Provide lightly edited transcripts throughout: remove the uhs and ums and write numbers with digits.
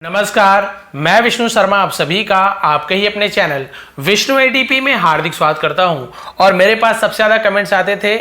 नमस्कार, मैं विष्णु शर्मा आप सभी का आपके ही अपने चैनल विष्णु एडीपी में हार्दिक स्वागत करता हूं। और मेरे पास सबसे ज़्यादा कमेंट्स आते थे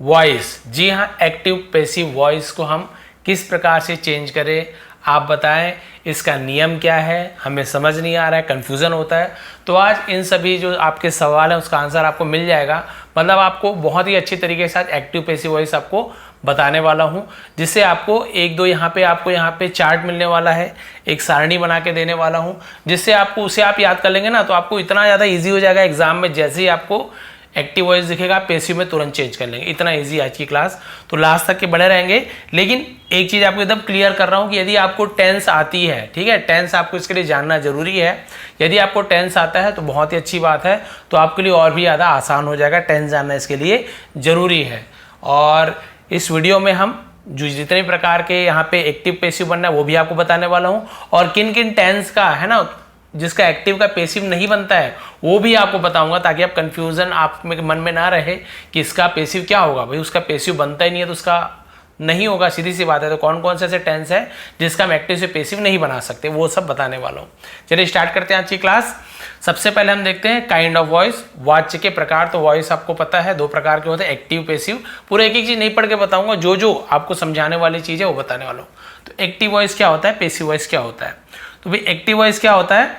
वॉइस। जी हां, एक्टिव पैसिव वॉइस को हम किस प्रकार से चेंज करें, आप बताएं, इसका नियम क्या है, हमें समझ नहीं आ रहा है, कन्फ्यूज़न होता है। तो आज इन सभी जो आपके सवाल हैं उसका आंसर आपको मिल जाएगा। मतलब आपको बहुत ही अच्छी तरीके के साथ एक्टिव पैसिव वॉइस आपको बताने वाला हूं, जिससे आपको एक दो यहाँ पे चार्ट मिलने वाला है, एक सारणी बना के देने वाला हूं, जिससे आपको उसे आप याद कर लेंगे ना तो आपको इतना ज़्यादा इजी हो जाएगा एग्जाम में। जैसे ही आपको एक्टिव वॉइस दिखेगा पैसिव में तुरंत चेंज कर लेंगे। इतना इजी आज की क्लास, तो लास्ट तक के बने रहेंगे। लेकिन एक चीज़ आपको एकदम क्लियर कर रहा हूँ कि यदि आपको टेंस आती है, ठीक है, टेंस आपको इसके लिए जानना जरूरी है। यदि आपको टेंस आता है तो बहुत ही अच्छी बात है, तो आपके लिए और भी ज़्यादा आसान हो जाएगा। टेंस जानना इसके लिए ज़रूरी है। और इस वीडियो में हम जो जितने प्रकार के यहाँ पे एक्टिव पैसिव बनना है वो भी आपको बताने वाला हूँ, और किन किन टेंस का है ना जिसका एक्टिव का पैसिव नहीं बनता है वो भी आपको बताऊंगा, ताकि आप कंफ्यूजन आप में मन में ना रहे कि इसका पैसिव क्या होगा। भाई उसका पैसिव बनता ही नहीं है तो उसका नहीं होगा, सीधी सी बात है। तो कौन कौन से ऐसे टेंस है जिसका हम एक्टिव से पैसिव नहीं बना सकते, वो सब बताने वाला हूँ। चलिए स्टार्ट करते हैं आज की क्लास। सबसे पहले हम देखते हैं काइंड ऑफ वॉइस, वाच्य के प्रकार। तो वॉइस आपको पता है दो प्रकार के होते हैं, एक्टिव पैसिव। पूरे एक एक चीज नहीं पढ़ के बताऊंगा, जो जो आपको समझाने वाली चीज है वो बताने वाला हूँ। तो एक्टिव वॉइस क्या होता है, पैसिव वॉइस क्या होता है। तो भाई एक्टिव वॉइस क्या होता है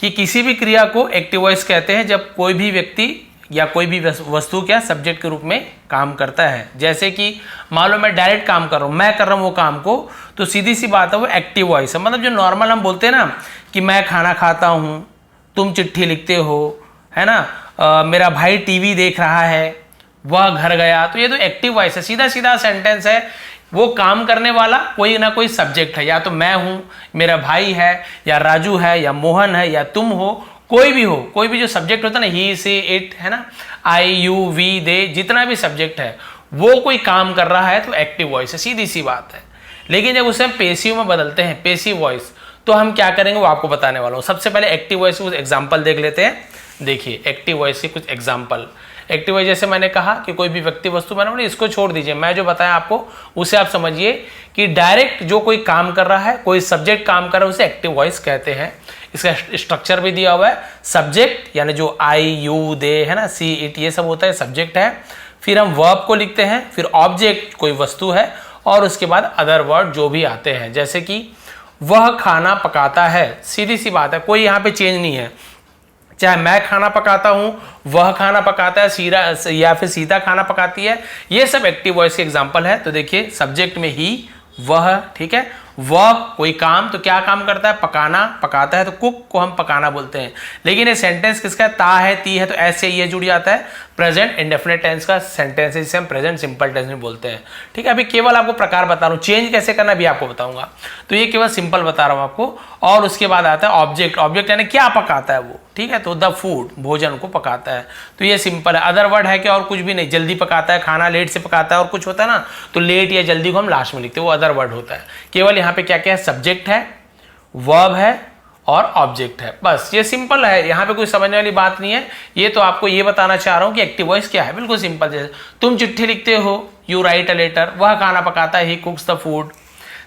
कि किसी भी क्रिया को एक्टिव वॉइस कहते हैं जब कोई भी व्यक्ति या कोई भी वस्तु क्या सब्जेक्ट के रूप में काम करता है। जैसे कि मान लो मैं डायरेक्ट काम कर रहा हूँ, मैं कर रहा हूँ वो काम को, तो सीधी सी बात है वो एक्टिव वॉइस है। मतलब जो नॉर्मल हम बोलते हैं ना कि मैं खाना खाता हूँ, तुम चिट्ठी लिखते हो, है ना, मेरा भाई टीवी देख रहा है, वह घर गया, तो ये तो एक्टिव वॉइस है, सीधा सीधा सेंटेंस है। वो काम करने वाला कोई ना कोई सब्जेक्ट है, या तो मैं हूं, मेरा भाई है, या राजू है, या मोहन है, या तुम हो, कोई भी जो सब्जेक्ट होता है ना, ही से इट, है ना, आई यू वी दे, जितना भी सब्जेक्ट है वो कोई काम कर रहा है तो एक्टिव वॉइस है, सीधी सी बात है। लेकिन जब उसे हम पैसिव में बदलते हैं, पैसिव वॉइस, तो हम क्या करेंगे वो आपको बताने वाला हूं। सबसे पहले एक्टिव वॉइस के कुछ एग्जाम्पल देख लेते हैं। देखिए एक्टिव वॉइस के कुछ एग्जाम्पल। एक्टिव वॉइस जैसे मैंने कहा कि कोई भी व्यक्ति वस्तु बना, इसको छोड़ दीजिए, मैं जो बताया आपको उसे आप समझिए कि डायरेक्ट जो कोई काम कर रहा है, कोई सब्जेक्ट काम कर रहा है, उसे एक्टिव वॉइस कहते हैं। इसका स्ट्रक्चर भी दिया हुआ है, सब्जेक्ट यानी जो आई यू दे, है ना, सी इट, ये सब होता है सब्जेक्ट है। फिर हम वर्ब को लिखते हैं, फिर ऑब्जेक्ट कोई वस्तु है, और उसके बाद अदर वर्ड जो भी आते हैं। जैसे कि वह खाना पकाता है, सीधी सी बात है, कोई यहाँ पे चेंज नहीं है। चाहे मैं खाना पकाता हूं, वह खाना पकाता है, या फिर सीता खाना पकाती है, ये सब एक्टिव वॉइस के एग्जांपल है। तो देखिए सब्जेक्ट में ही, वह, ठीक है, वह कोई काम, तो क्या काम करता है, पकाना, पकाता है, तो कुक को हम पकाना बोलते हैं। लेकिन ये सेंटेंस किसका है, ता है, ती है, तो ऐसे ये जुड़ जाता है, प्रेजेंट इंडेफिनिट टेंस का सेंटेंस है, जिसे हम प्रेजेंट सिंपल टेंस में बोलते हैं। ठीक है, अभी केवल आपको प्रकार बता रहा हूँ, चेंज कैसे करना भी आपको बताऊंगा। तो ये केवल सिंपल बता रहा हूँ आपको। और उसके बाद आता है ऑब्जेक्ट। ऑब्जेक्ट यानी क्या पकाता है वो, ठीक है, तो द फूड, भोजन को पकाता है, तो ये सिंपल है। अदर वर्ड है कि और कुछ भी नहीं, जल्दी पकाता है, खाना लेट से पकाता है, और कुछ होता है ना, तो लेट या जल्दी को हम लास्ट में लिखते हैं, वो अदर वर्ड होता है। केवल यहाँ पे क्या क्या है, सब्जेक्ट है, वर्ब है और ऑब्जेक्ट है, बस ये सिंपल है। यहाँ पे कोई समझने वाली बात नहीं है। ये तो आपको ये बताना चाह रहा हूँ कि एक्टिव वॉइस क्या है, बिल्कुल सिंपल। जैसे तुम चिट्ठी लिखते हो, यू राइट अ लेटर, वह खाना पकाता है, he cooks the food,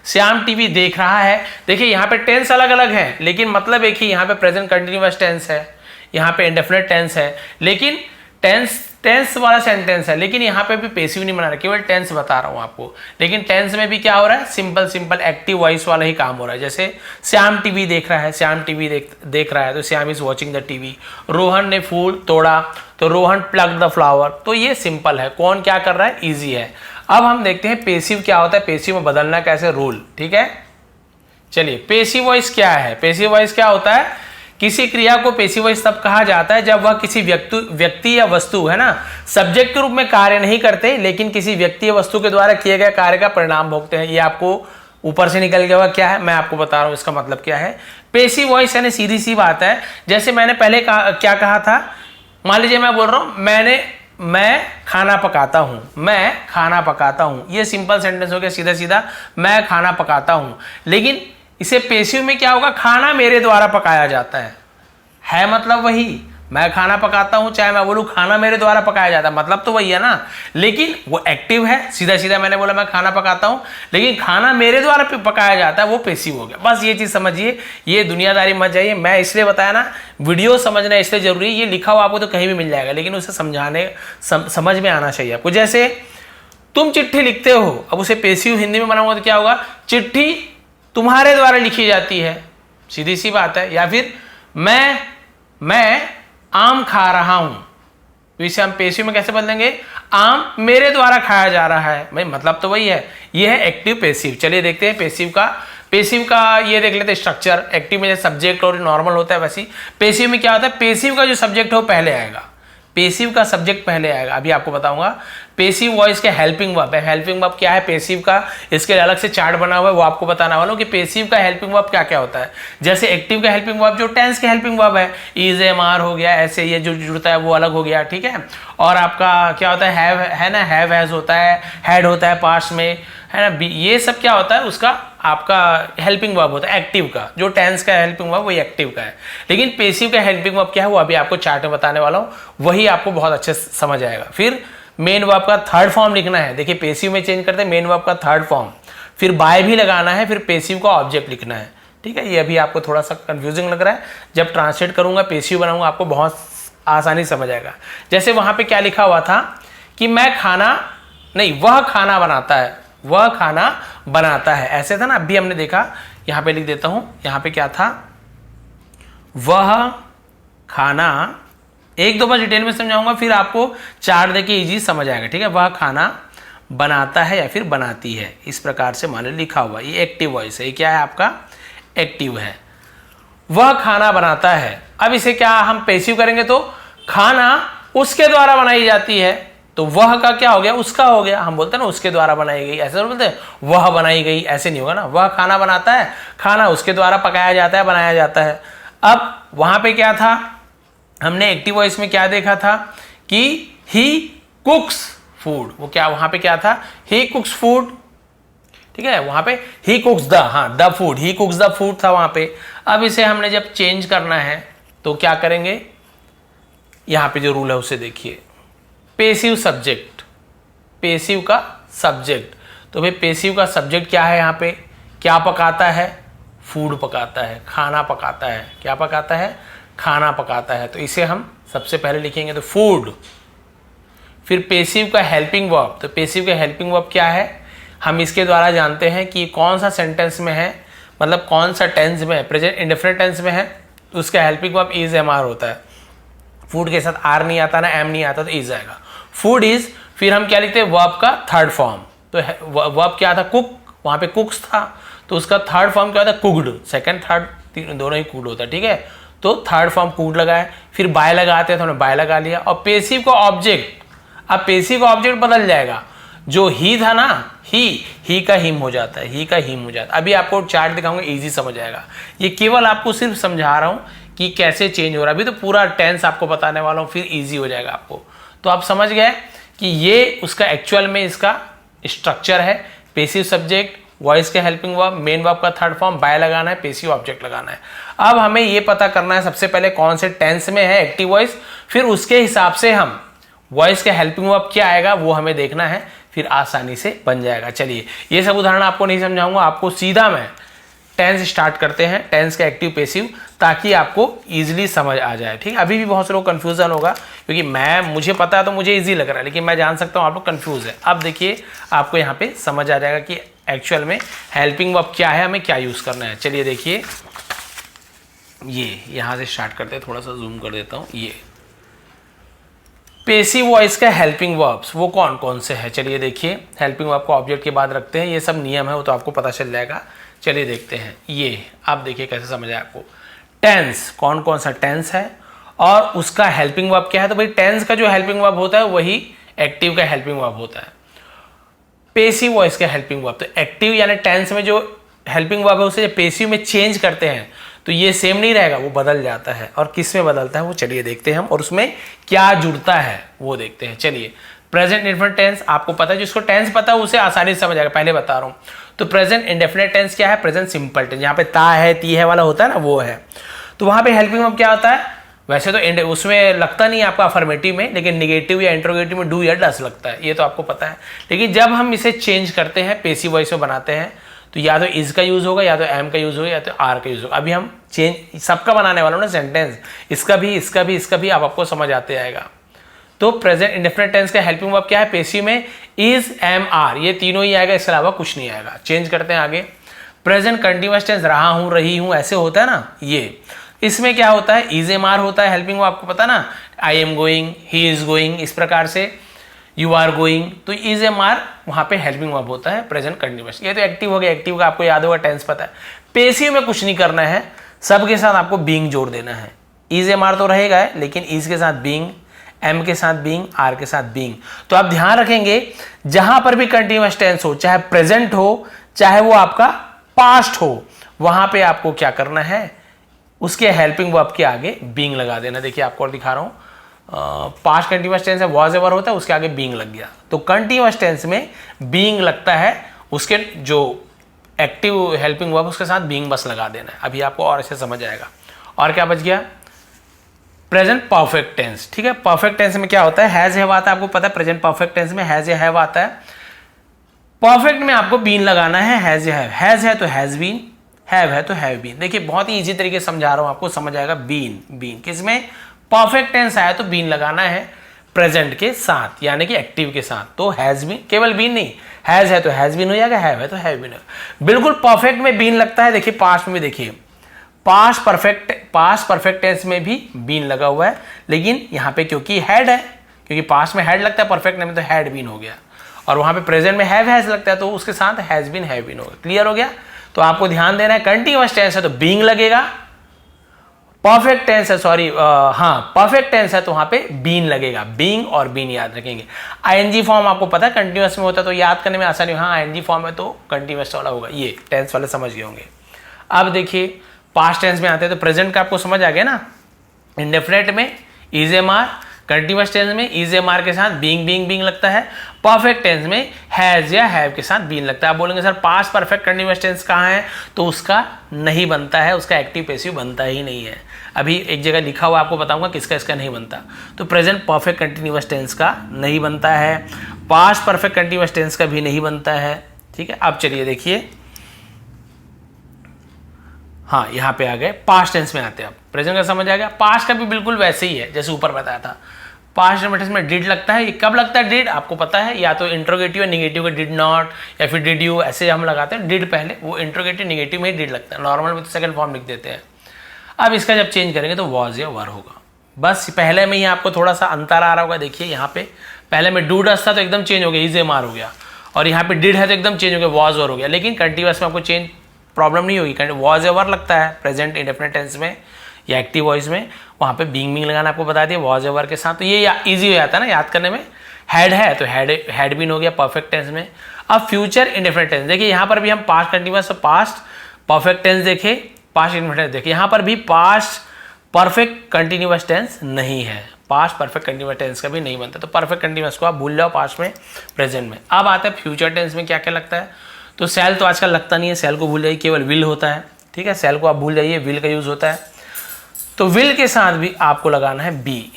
Shyam TV देख रहा है। देखिए यहाँ पे टेंस अलग अलग है, लेकिन मतलब एक ही। यहाँ पे प्रेजेंट कंटिन्यूअस टेंस है, यहाँ पे इंडेफिनिट टेंस है, लेकिन टेंस वाला सेंटेंस है, लेकिन यहाँ पे भी पैसिव नहीं बना रहा, केवल टेंस बता रहा हूँ आपको। लेकिन टेंस में भी क्या हो रहा है, सिंपल एक्टिव वॉइस वाला ही काम हो रहा है। जैसे श्याम टीवी देख रहा है, श्याम टीवी देख रहा है, तो Shyam is watching the TV. Rohan ने फूल तोड़ा, तो रोहन प्लग द फ्लावर। तो ये सिंपल है, कौन क्या कर रहा है, ईजी है। अब हम देखते हैं पैसिव क्या होता है, पैसिव में बदलना कैसे, रूल, ठीक है। चलिए पैसिव वॉइस क्या है। पैसिव वॉइस क्या होता है, किसी क्रिया को पैसिव वॉइस तब कहा जाता है जब वह किसी व्यक्ति या वस्तु, है ना, सब्जेक्ट के रूप में कार्य नहीं करते, लेकिन किसी व्यक्ति या वस्तु के द्वारा किए गए कार्य का परिणाम भोगते हैं। ये आपको ऊपर से निकल गया हुआ क्या है, मैं आपको बता रहा हूं इसका मतलब क्या है। पैसिव वॉइस यानी सीधी सी बात है, जैसे मैंने पहले क्या कहा था, मान लीजिए मैं बोल रहा हूं मैं खाना पकाता हूं, मैं खाना पकाता हूं, ये सिंपल सेंटेंस हो गया, सीधा सीधा, मैं खाना पकाता हूं। लेकिन इसे पैसिव में क्या होगा, खाना मेरे द्वारा पकाया जाता है मतलब वही, मैं खाना पकाता हूं, चाहे मैं बोलूं खाना मेरे द्वारा पकाया जाता है, मतलब तो वही है ना, लेकिन वो एक्टिव है। सीधा सीधा मैंने बोला मैं खाना पकाता हूं, लेकिन खाना मेरे द्वारा पकाया जाता है, वो पैसिव हो गया। बस ये चीज समझिए, ये दुनियादारी मत जाइए। मैं इसलिए बताया ना, वीडियो समझना इसलिए जरूरी है। ये लिखा हुआ आपको तो कहीं भी मिल जाएगा, लेकिन उसे समझाने समझ में आना चाहिए आपको। जैसे तुम चिट्ठी लिखते हो, अब उसे पैसिव हिंदी में बनाऊंगा तो क्या होगा, चिट्ठी तुम्हारे द्वारा लिखी जाती है, सीधी सी बात है। या फिर मैं आम खा रहा हूं, तो इसे हम पैसिव में कैसे बदलेंगे, आम मेरे द्वारा खाया जा रहा है। भाई मतलब तो वही है, ये है एक्टिव पैसिव। चलिए देखते हैं पैसिव का ये देख लेते हैं स्ट्रक्चर। एक्टिव में जैसे सब्जेक्ट और नॉर्मल होता है, वैसे पैसिव में क्या होता है, पैसिव का जो सब्जेक्ट है वो पहले आएगा, पैसिव का सब्जेक्ट पहले आएगा। अभी आपको बताऊंगा पैसिव वॉइस के हेल्पिंग वर्ब है। हेल्पिंग वर्ब क्या है पैसिव का, इसके अलग से चार्ट बना हुआ है, वो आपको बताना वाला हूं कि पैसिव का हेल्पिंग वर्ब क्या क्या होता है। जैसे एक्टिव का हेल्पिंग वर्ब जो टेंस के हेल्पिंग वर्ब है, इज, एम, आर हो गया, ऐसे ये जो जुड़ता है वो अलग हो गया, ठीक है। और आपका क्या होता है, हैव है ना, हैव हैज होता है, हैड होता है पास्ट में, है ना, ये सब क्या होता है उसका आपका हेल्पिंग वर्ब होता है एक्टिव का। जो टेंस का हेल्पिंग वर्ब वही एक्टिव का है, लेकिन पैसिव का हेल्पिंग वर्ब क्या है वो अभी आपको चार्ट में बताने वाला हूं, वही आपको बहुत अच्छे से समझ आएगा। फिर मेन वर्ब का थर्ड फॉर्म लिखना है। देखिए पैसिव में चेंज करते हैं मेन वर्ब का थर्ड फॉर्म, फिर बाय भी लगाना है, फिर पैसिव का ऑब्जेक्ट लिखना है, ठीक है। ये अभी आपको थोड़ा सा कंफ्यूजिंग लग रहा है, जब ट्रांसलेट करूंगा पैसिव बनाऊंगा आपको बहुत आसानी समझ आएगा। जैसे वहां पे क्या लिखा हुआ था कि मैं खाना नहीं, वह खाना बनाता है, वह खाना बनाता है, ऐसे था ना। अभी हमने देखा, यहां पे लिख देता हूं, यहां पे क्या था, वह खाना, एक दो बार डिटेल में समझाऊंगा, फिर आपको चार्ट देके इजी समझ आएगा, ठीक है। वह खाना बनाता है या फिर बनाती है, इस प्रकार से मान लिखा हुआ, ये एक्टिव वॉइस है, ये क्या है आपका एक्टिव है। वह खाना बनाता है, अब इसे क्या हम पैसिव करेंगे तो खाना उसके द्वारा बनाई जाती है, तो वह का क्या हो गया, उसका हो गया। हम बोलते हैं ना उसके द्वारा बनाई गई, ऐसे बोलते हैं वह बनाई गई, ऐसे नहीं होगा ना। वह खाना बनाता है, खाना उसके द्वारा पकाया जाता है, बनाया जाता है। अब वहां पे क्या था, हमने एक्टिव वॉइस में क्या देखा था कि ही कुक्स फूड, वो क्या वहां पे क्या था, ही कुक्स फूड, ठीक है। वहां पे ही कुक्स द, हाँ the food, he cooks the food था वहां पे। अब इसे हमने जब चेंज करना है तो क्या करेंगे, यहां पे जो रूल है उसे देखिए, पैसिव सब्जेक्ट, पैसिव का सब्जेक्ट। तो भाई पैसिव का सब्जेक्ट क्या है, यहाँ पे क्या पकाता है, फूड पकाता है, खाना पकाता है, क्या पकाता है, खाना पकाता है। तो इसे हम सबसे पहले लिखेंगे तो फूड। फिर पैसिव का हेल्पिंग वर्ब, तो पैसिव का हेल्पिंग वर्ब क्या है, हम इसके द्वारा जानते हैं कि कौन सा सेंटेंस में है, मतलब कौन सा टेंस में है, प्रेजेंट इंडेफिनिट टेंस में है, तो उसका helping verb is, M, are होता है। फूड के साथ आर नहीं आता ना, एम नहीं आता, तो इज आएगा, फूड इज। फिर हम क्या लिखते हैं, वर्ब का थर्ड फॉर्म, तो वर्ब क्या था, कुक, वहां पे कुक्स था, तो उसका थर्ड फॉर्म क्या होता है, कुक्ड। सेकंड थर्ड दोनों ही कुक्ड होता है, ठीक है। तो थर्ड फॉर्म कुक्ड लगाए, फिर बाय लगाते हैं तो हमने बाय लगा लिया। और पैसिव का ऑब्जेक्ट, अब पैसिव का ऑब्जेक्ट बदल जाएगा, जो ही था ना, ही का हिम हो जाता है, ही का हिम हो जाता है। अभी आपको चार्ट दिखाऊंगा, इजी समझ आएगा। ये केवल आपको सिर्फ समझा रहा हूं कि कैसे चेंज हो रहा है, अभी तो पूरा टेंस आपको बताने वाला हूं, फिर इजी हो जाएगा आपको। तो आप समझ गए कि ये उसका एक्चुअल में इसका स्ट्रक्चर है, पैसिव सब्जेक्ट, वॉइस के हेल्पिंग वर्ब, मेन वर्ब का थर्ड फॉर्म, बाय लगाना है, पैसिव ऑब्जेक्ट लगाना है। अब हमें ये पता करना है सबसे पहले कौन से टेंस में है एक्टिव वॉइस, फिर उसके हिसाब से हम वॉइस के हेल्पिंग वर्ब क्या आएगा वो हमें देखना है, फिर आसानी से बन जाएगा। चलिए ये सब उदाहरण आपको नहीं समझाऊंगा, आपको सीधा मैं टेंस स्टार्ट करते हैं, टेंस का एक्टिव पैसिव, ताकि आपको इजीली समझ आ जाए, ठीक है। अभी भी बहुत से लोग कंफ्यूजन होगा, क्योंकि मुझे पता है तो मुझे इजी लग रहा है, लेकिन मैं जान सकता हूँ आप लोग कंफ्यूज है। अब देखिए आपको यहाँ पे समझ आ जाएगा कि एक्चुअल में हेल्पिंग वर्ब क्या है, हमें क्या यूज करना है। चलिए देखिए, ये यहाँ से स्टार्ट करते हैं, थोड़ा सा जूम कर देता हूँ। ये पैसिव वॉइस का हेल्पिंग वर्ब्स वो कौन कौन से हैं, चलिए देखिए। हेल्पिंग वर्ब को ऑब्जेक्ट के बाद रखते हैं, ये सब नियम है वो तो आपको पता चल जाएगा। चलिए देखते हैं, ये आप देखिए कैसे समझ आए आपको। टेंस, कौन कौन सा टेंस है और उसका हेल्पिंग वर्ब क्या है, तो भाई टेंस का जो हेल्पिंग वर्ब होता है वही एक्टिव का हेल्पिंग वर्ब होता है। पैसिव वॉइस का हेल्पिंग वर्ब, तो एक्टिव यानी टेंस में जो हेल्पिंग वर्ब है उसे पैसिव में चेंज करते हैं तो ये सेम नहीं रहेगा, वो बदल जाता है। और किस में बदलता है वो चलिए देखते हैं हम, और उसमें क्या जुड़ता है वो देखते हैं। चलिए प्रेजेंट इंडेफिनिट टेंस आपको पता है, जिसको टेंस पता है उसे आसानी से समझ आएगा, पहले बता रहा हूं। तो प्रेजेंट इंडेफिनिट टेंस क्या है, प्रेजेंट सिंपल टेंस, यहाँ पे ता है ती है वाला होता है ना, वो है। तो वहां पे हेल्पिंग वर्ब क्या होता है, वैसे तो उसमें लगता नहीं है आपका अफर्मेटिव में, लेकिन निगेटिव या इंट्रोगेटिव में डू या डस लगता है, ये तो आपको पता है। लेकिन जब हम इसे चेंज करते हैं, पेसिव वॉइस में बनाते हैं, तो या तो इज का यूज होगा, या तो एम का यूज होगा, या तो आर का यूज होगा। अभी हम चेंज सबका बनाने वाला हूं ना सेंटेंस, इसका भी, इसका भी, इसका भी, आपको समझ आते आएगा। तो प्रेजेंट इंडेफिनिट टेंस का हेल्पिंग वर्ब क्या है? पेसिव में इज, एम, आर, ये तीनों ही आएगा, इसके अलावा कुछ नहीं आएगा। चेंज करते हैं आगे। प्रेजेंट कंटिन्यूअस टेंस, रहा हूं, रही हूं, ऐसे होता है ना, ये इसमें क्या होता है? इज, एम, आर होता है हेल्पिंग वर्ब, आपको पता ना, I am going, he is going, इस प्रकार से यू आर गोइंग, तो इज, एम, आर वहां पे हेल्पिंग वर्ब होता है प्रेजेंट कंटिन्यूअस। ये तो एक्टिव हो गया, एक्टिव का आपको याद होगा, टेंस पता है। पेसिव में कुछ नहीं करना है, सबके साथ आपको बीइंग जोड़ देना है। इज, एम, आर तो रहेगा है, लेकिन इज के साथ बीइंग, एम के साथ बीइंग, आर के साथ बीइंग। तो आप ध्यान रखेंगे, जहां पर भी कंटिन्यूअस टेंस हो, चाहे प्रेजेंट हो, चाहे वो आपका पास्ट हो, वहां पे आपको क्या करना है? उसके हेल्पिंग वर्ब के आगे बीइंग लगा देना। देखिए आपको और दिखा रहा हूं, पास्ट कंटिन्यूअस टेंस है, वॉज एवर होता है, उसके आगे बीइंग लग गया, तो कंटिन्यूअस टेंस में बीइंग लगता है, उसके जो एक्टिव हेल्पिंग वर्ब उसके साथ बीइंग बस लगा देना है। अभी आपको और अच्छे समझ आएगा। और क्या बच गया? Present perfect tense. ठीक है, परफेक्ट टेंस में क्या होता है? हैज, हैव आता है, आपको पता है। प्रेजेंट परफेक्ट टेंस में हैज या हैव आता है। परफेक्ट में आपको बीन लगाना है, हैज या हैव। हैज है तो हैज बीन, हैव है तो हैव बीन। देखिए बहुत ही इजी तरीके से समझा रहा हूं आपको, समझ आएगा। बीन, बीन किसमें? परफेक्ट टेंस आया तो बीन लगाना है प्रेजेंट के साथ, यानी कि एक्टिव के साथ। तो हैज बीन, केवल बीन नहीं, हैज है तो हैज बीन हो जाएगा, हैव है तो हैव बीन हो। बिल्कुल परफेक्ट में बीन लगता है। देखिए पास्ट में भी देखिए, पास्ट परफेक्ट टेंस में भी बीन लगा हुआ है, लेकिन यहां पे क्योंकि हेड है, क्योंकि पास्ट में हेड लगता है, परफेक्ट में तो हैड बीन हो गया, और वहां पे प्रेजेंट में हैव, हैज लगता है, तो उसके साथ हैज बीन, हैव बीन होगा। क्लियर हो गया? तो आपको ध्यान देना है, कंटिन्यूअस टेंस है तो बीइंग लगेगा, परफेक्ट टेंस है, सॉरी, परफेक्ट टेंस है तो वहां पे बीन लगेगा। बीइंग और बीन याद रखेंगे। आईएनजी फॉर्म आपको पता है कंटिन्यूअस में होता है, तो याद करने में आसानी हो। हाँ, आईएनजी फॉर्म है तो कंटिन्यूअस वाला होगा, ये टेंस वाले समझ गए होंगे। अब देखिए पास्ट टेंस में आते हैं, तो प्रेजेंट का आपको समझ आ गया ना। इंडेफिनिट में is, M, are, continuous tense में इज, एम, आर के साथ बीइंग, बीइंग, बीइंग लगता है। परफेक्ट टेंस में हैज या हैव के साथ बीन लगता है। आप बोलेंगे sir past perfect continuous tense कहाँ है? तो उसका नहीं बनता है, उसका एक्टिव पैसिव बनता ही नहीं है। अभी एक जगह लिखा हुआ आपको बताऊंगा किसका इसका नहीं बनता। तो प्रेजेंट परफेक्ट कंटिन्यूअस टेंस का नहीं बनता है, पास्ट परफेक्ट कंटिन्यूअस टेंस का भी नहीं बनता है। ठीक है, अब चलिए देखिए, हाँ यहाँ पे आ गए, पास्ट टेंस में आते हैं। अब प्रेजेंट का समझ आ गया। पास्ट का भी बिल्कुल वैसे ही है जैसे ऊपर बताया था। पास्ट टेंस में डिड लगता है। ये कब लगता है डिड? आपको पता है, या तो इंट्रोगेटिव या निगेटिव का डिड नॉट, या फिर डिड यू, ऐसे हम लगाते हैं डिड पहले, वो इंट्रोगेटिव निगेटिव में ही डिड लगता है। नॉर्मल में तो सेकंड फॉर्म लिख देते हैं। अब इसका जब चेंज करेंगे तो वॉज या वर होगा। बस पहले में ही आपको थोड़ा सा अंतर आ रहा होगा। देखिए यहाँ पे पहले में डू डस था तो एकदम चेंज हो गया, इज, एम, आर हो गया, और यहाँ पे डिड है तो एकदम चेंज हो गया, वॉज वर हो गया। लेकिन कंटिन्यूअस में आपको चेंज प्रॉब्लम नहीं होगी। वॉज या वर लगता है प्रेजेंट इंडेफिनिट टेंस में या एक्टिव वॉइस में, वहाँ पे बीइंग, बीइंग लगाना आपको बता दिया वॉज या वर के साथ। तो ये इजी हो जाता है ना याद करने में। हैड है तो हैड बीन हो गया परफेक्ट टेंस में। अब फ्यूचर इंडेफिनिट टेंस देखिए, यहाँ पर भी हम past continuous, past perfect tense देखे, पास्ट इंडेफिनिट टेंस देखे। यहाँ पर भी पास्ट परफेक्ट कंटिन्यूअस टेंस नहीं है, पास्ट परफेक्ट कंटिन्यूअस टेंस का भी नहीं बनता। तो परफेक्ट कंटिन्यूअस को आप भूल जाओ पास्ट में, प्रेजेंट में। अब आता है फ्यूचर टेंस में क्या क्या लगता है। तो सेल तो आजकल लगता नहीं है, सेल को भूल जाइए, केवल विल होता है। ठीक है, सेल को आप भूल जाइए, विल का यूज होता है। तो विल के साथ भी आपको लगाना है बी।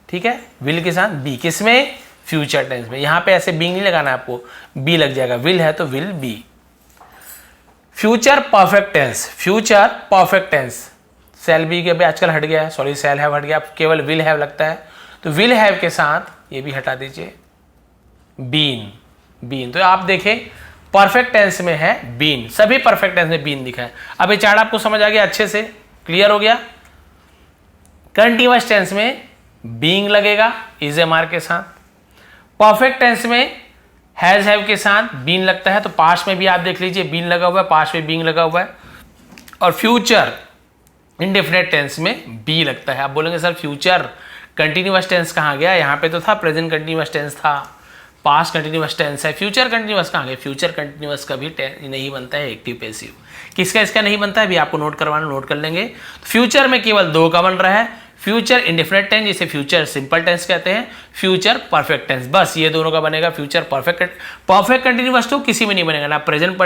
ठीक है, विल के साथ बी, किसमें? फ्यूचर टेंस में। यहां पे ऐसे बी नहीं लगाना है आपको, बी लग जाएगा। विल है तो will be. Future perfect tense, future perfect tense, shall be के भी आजकल हट गया है, सॉरी सेल हैव हट गया, केवल विल हैव लगता है। तो विल हैव के साथ ये भी हटा दीजिए, बीन, बीन। तो आप देखें परफेक्ट टेंस में है बीन, सभी परफेक्ट टेंस में बीन दिखा है। अब ये चार्ट आपको समझ आ गया, अच्छे से क्लियर हो गया। कंटिन्यूअस टेंस में बीइंग लगेगा इज, एम, आर के साथ। परफेक्ट टेंस में हैज, हैव के साथ बीन लगता है। तो पास्ट में भी आप देख लीजिए बीन लगा हुआ है, पास्ट में बीइंग लगा हुआ है। और फ्यूचर इंडेफिनिट टेंस में बी लगता है। आप बोलेंगे सर फ्यूचर कंटिन्यूअस टेंस कहाँ गया? यहाँ पे तो था प्रेजेंट कंटिन्यूअस टेंस था, पास्ट कंटिन्यूअस टेंस है, फ्यूचर कंटिन्यूअस कहाँ गया? फ्यूचर कंटिन्यूअस का भी नहीं बनता है एक्टिव पैसिव। किसका इसका नहीं बनता है? अभी आपको नोट करवाना, नोट कर लेंगे। फ्यूचर में केवल दो का बन रहा है, फ्यूचर इंडेफिनिट टेंस जिसे फ्यूचर सिंपल टेंस कहते हैं, फ्यूचर परफेक्ट टेंस, बस ये दोनों का बनेगा फ्यूचर परफेक्ट कंटिन्यूअस तो किसी में नहीं बनेगा, ना प्रेजेंट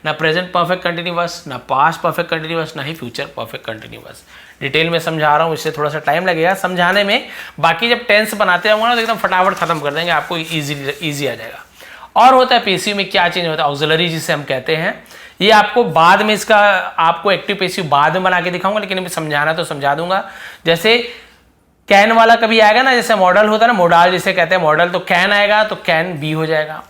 ना प्रेजेंट परफेक्ट कंटिन्यूअस, ना पास्ट परफेक्ट कंटिन्यूअस, ना ही फ्यूचर परफेक्ट कंटिन्यूअस। डिटेल में समझा रहा हूँ, इससे थोड़ा सा टाइम लगेगा समझाने में, बाकी जब टेंस बनाते होंगे ना तो एकदम फटाफट खत्म कर देंगे, आपको ईजी आ जाएगा। और होता है पेसिव में क्या चेंज होता है, ऑक्सिलरी जिसे हम कहते हैं, ये आपको बाद में इसका आपको एक्टिव पेसिव बाद में बना के दिखाऊंगा, लेकिन अभी समझाना तो समझा दूंगा। जैसे कैन वाला कभी आएगा ना, जैसे मॉडल होता है ना, मोडाल जिसे कहते हैं मॉडल, तो कैन आएगा तो कैन बी हो जाएगा,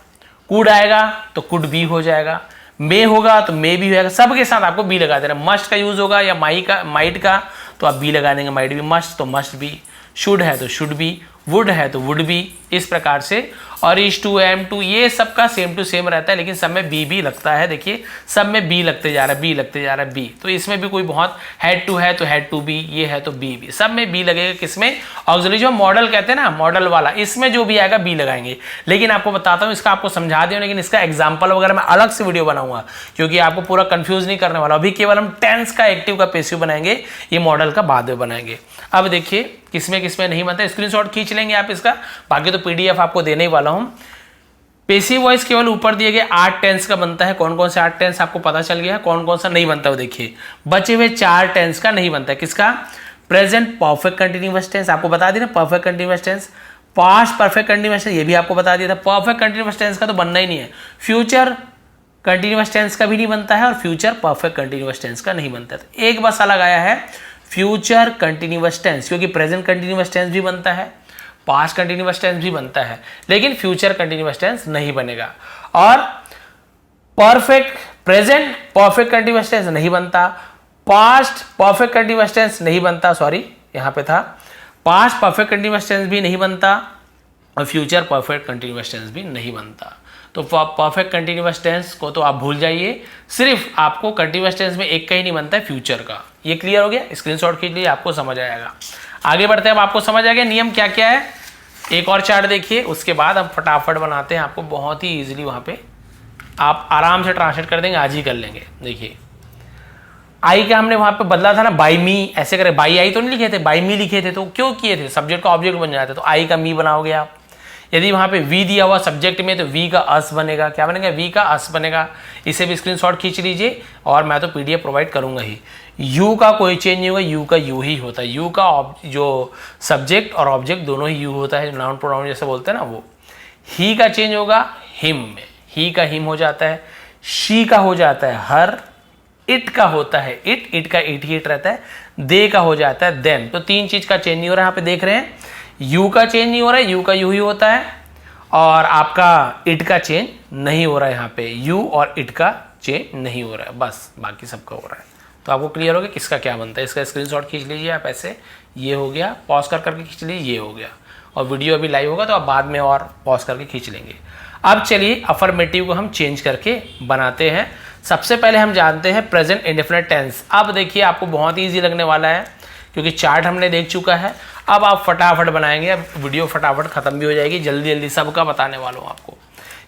कुड आएगा तो कुड बी हो जाएगा, मे होगा तो मे भी हो जाएगा, सबके साथ आपको बी लगा देना। मस्ट का यूज होगा या माइट का तो आप बी लगा देंगे, माइट भी, मस्ट तो मस्ट बी, शुड है तो शुड बी, वुड है तो वुड बी, इस प्रकार से। और इज टू, एम टू, ये सबका सेम टू सेम रहता है, लेकिन सब में बी भी लगता है, देखिए सब में बी लगते जा रहा है, बी लगते जा रहा है बी, तो इसमें भी कोई बहुत हैड टू है तो हैड टू बी, ये है तो बी भी, सब में बी लगेगा। किसमें, ऑक्सिलरी जो मॉडल कहते हैं ना, मॉडल वाला, इसमें जो भी आएगा बी लगाएंगे। लेकिन आपको बताता हूँ, इसका आपको समझा दिया, लेकिन इसका एग्जाम्पल वगैरह मैं अलग से वीडियो बनाऊंगा, क्योंकि आपको पूरा कंफ्यूज नहीं करने वाला। अभी केवल हम टेंस का एक्टिव का पेसिव बनाएंगे, ये मॉडल का बाद में बनाएंगे। अब देखिए किसमें किसमें नहीं बनता, स्क्रीनशॉट खींच लेंगे आप इसका, बाकी तो पीडीएफ आपको देने ही वाला हूं। पेसिव वॉइस केवल ऊपर दिए गए 8 टेंस का बनता है। कौन कौन से 8 टेंस आपको पता चल गया, कौन कौन सा नहीं बनता वो देखिए। बचे हुए 4 टेंस का नहीं बनता है। किसका, प्रेजेंट परफेक्ट कंटिन्यूअस टेंस आपको बता दिया ना, perfect continuous tense, past perfect continuous tense ये भी आपको बता दिया था, परफेक्ट कंटिन्यूअस टेंस का तो बनना ही नहीं है। फ्यूचर कंटिन्यूअस टेंस का भी नहीं बनता है और फ्यूचर परफेक्ट कंटिन्यूअस टेंस का नहीं बनता है। एक बस अलग आया है फ्यूचर कंटिन्यूअस टेंस, क्योंकि प्रेजेंट कंटिन्यूअस टेंस भी बनता है, पास्ट कंटिन्यूअस टेंस भी बनता है, लेकिन फ्यूचर कंटिन्यूअस टेंस नहीं बनेगा। और प्रेजेंट परफेक्ट कंटिन्यूअस टेंस नहीं बनता, पास्ट परफेक्ट कंटिन्यूअस टेंस नहीं बनता, सॉरी यहां पे था, पास्ट परफेक्ट कंटिन्यूअस टेंस भी नहीं बनता और फ्यूचर परफेक्ट कंटिन्यूअस टेंस भी नहीं बनता। तो परफेक्ट कंटिन्यूअस टेंस को तो आप भूल जाइए, सिर्फ आपको कंटिन्यूअस टेंस में एक का ही नहीं बनता है, फ्यूचर का। ये क्लियर हो गया, स्क्रीनशॉट खींच लीजिए, आपको समझ आएगा। आगे बढ़ते हैं, अब आपको समझ आ गया नियम क्या क्या है। एक और चार्ट देखिए, उसके बाद हम फटाफट बनाते हैं, आपको बहुत ही इजीली वहां पे आप आराम से ट्रांसलेट कर देंगे, आज ही कर लेंगे। देखिए आई का हमने वहां पे बदला था ना, बाई मी, ऐसे करें, बाई आई तो नहीं लिखे थे, बाई मी लिखे थे, तो क्यों किए थे, सब्जेक्ट का ऑब्जेक्ट बन जाता है, तो आई का मी बनाओगे आप। यदि वहां पे वी दिया हुआ सब्जेक्ट में तो वी का अस बनेगा, क्या बनेगा, वी का अस बनेगा। इसे भी स्क्रीनशॉट खींच लीजिए, और मैं तो पीडीएफ प्रोवाइड करूंगा ही। यू का कोई चेंज नहीं होगा, यू का यू ही होता है। यू का जो सब्जेक्ट और ऑब्जेक्ट दोनों ही यू होता है, नाउन प्रोनाउन जैसे बोलते हैं ना वो। ही का चेंज होगा हिम में, ही का हिम हो जाता है, शी का हो जाता है हर, इट का होता है इट का इट ही इट रहता है, दे का हो जाता है देम। तो 3 चीज का चेंज नहीं हो रहा है, यहाँ पे देख रहे हैं, यू का चेंज नहीं हो रहा है, यू का यू ही होता है, और आपका इट का चेंज नहीं हो रहा है, यहाँ पे यू और इट का चेंज नहीं हो रहा है, बस बाकी सबका हो रहा है। तो आपको क्लियर हो गया किसका क्या बनता है। इसका स्क्रीनशॉट खींच लीजिए आप, ऐसे ये हो गया, पॉज करके खींच लीजिए, ये हो गया। और वीडियो अभी लाइव होगा तो आप बाद में और पॉज करके खींच लेंगे। अब चलिए अफर्मेटिव को हम चेंज करके बनाते हैं। सबसे पहले हम जानते हैं प्रेजेंट इंडेफिनिट टेंस। अब देखिए आपको बहुत ईजी लगने वाला है, क्योंकि चार्ट हमने देख चुका है। अब आप फटाफट बनाएंगे, अब वीडियो फटाफट खत्म भी हो जाएगी, जल्दी जल्दी सबका बताने वाला हूँ आपको।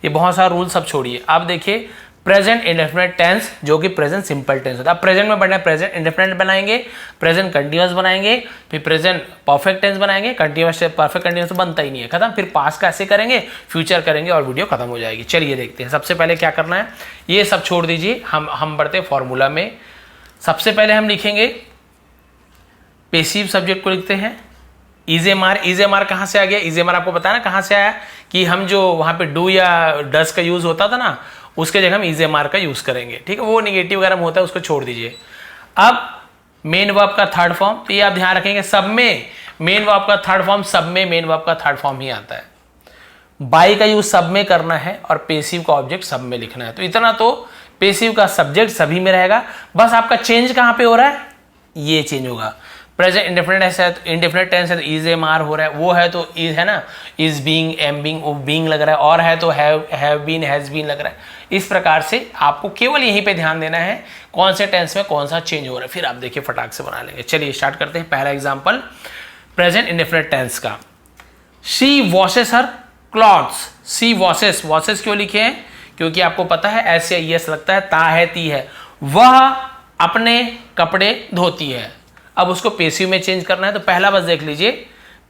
ये बहुत सारा रूल सब छोड़िए। अब देखिए प्रेजेंट इंडेफिनिट टेंस, जो कि प्रेजेंट सिंपल टेंस होता है। अब प्रेजेंट में बढ़ना है, प्रेजेंट इंडेफिनिट बनाएंगे, प्रेजेंट कंटिन्यूअस बनाएंगे, फिर प्रेजेंट परफेक्ट टेंस बनाएंगे, कंटिन्यूअस परफेक्ट कंटिन्यूअस तो बनता ही नहीं है, खत्म। फिर पास्ट का ऐसे करेंगे, फ्यूचर करेंगे और वीडियो खत्म हो जाएगी। चलिए देखते हैं। सबसे पहले क्या करना है, ये सब छोड़ दीजिए, हम बढ़ते फॉर्मूला में। सबसे पहले हम लिखेंगे पेसिव सब्जेक्ट को लिखते हैं इजेमार। इजेमार कहाँ से आ गया, इजेमार आपको पता है ना कहाँ से आया, कि हम जो वहाँ पे डू या डस का यूज होता था ना, उसके जगह हम इजेमार का यूज करेंगे, ठीक है। वो निगेटिव वगैरह में होता है, उसको छोड़ दीजिए। अब मेन वर्ब का थर्ड फॉर्म, तो ये आप ध्यान रखेंगे, सब में मेन वर्ब का थर्ड फॉर्म, सब में मेन वर्ब का थर्ड फॉर्म ही आता है। बाई का यूज सब में करना है और पेसिव का ऑब्जेक्ट सब में लिखना है। तो इतना तो पेसिव का सब्जेक्ट सभी में रहेगा, बस आपका चेंज कहाँ पे हो रहा है, ये चेंज होगा। प्रेजेंट इंडेफिनिट टेंस है तो इज एम आर हो रहा है, वो है तो इज है ना, इज बीइंग एम बीइंग वो बीइंग लग रहा है, और है तो हैव बीन हैज बीन लग रहा है। इस प्रकार से आपको केवल यहीं पे ध्यान देना है कौन से टेंस में कौन सा चेंज हो रहा है, फिर आप देखिए फटाक से बना लेंगे। चलिए स्टार्ट करते हैं। पहला एग्जांपल प्रेजेंट इंडेफिनिट टेंस का, she washes her clothes. She washes, washes क्यों लिखे हैं, क्योंकि आपको पता है ऐसे यस लगता है, ता है ती है, वह अपने कपड़े धोती है। अब उसको पेसिव में चेंज करना है। तो पहला बस देख लीजिए,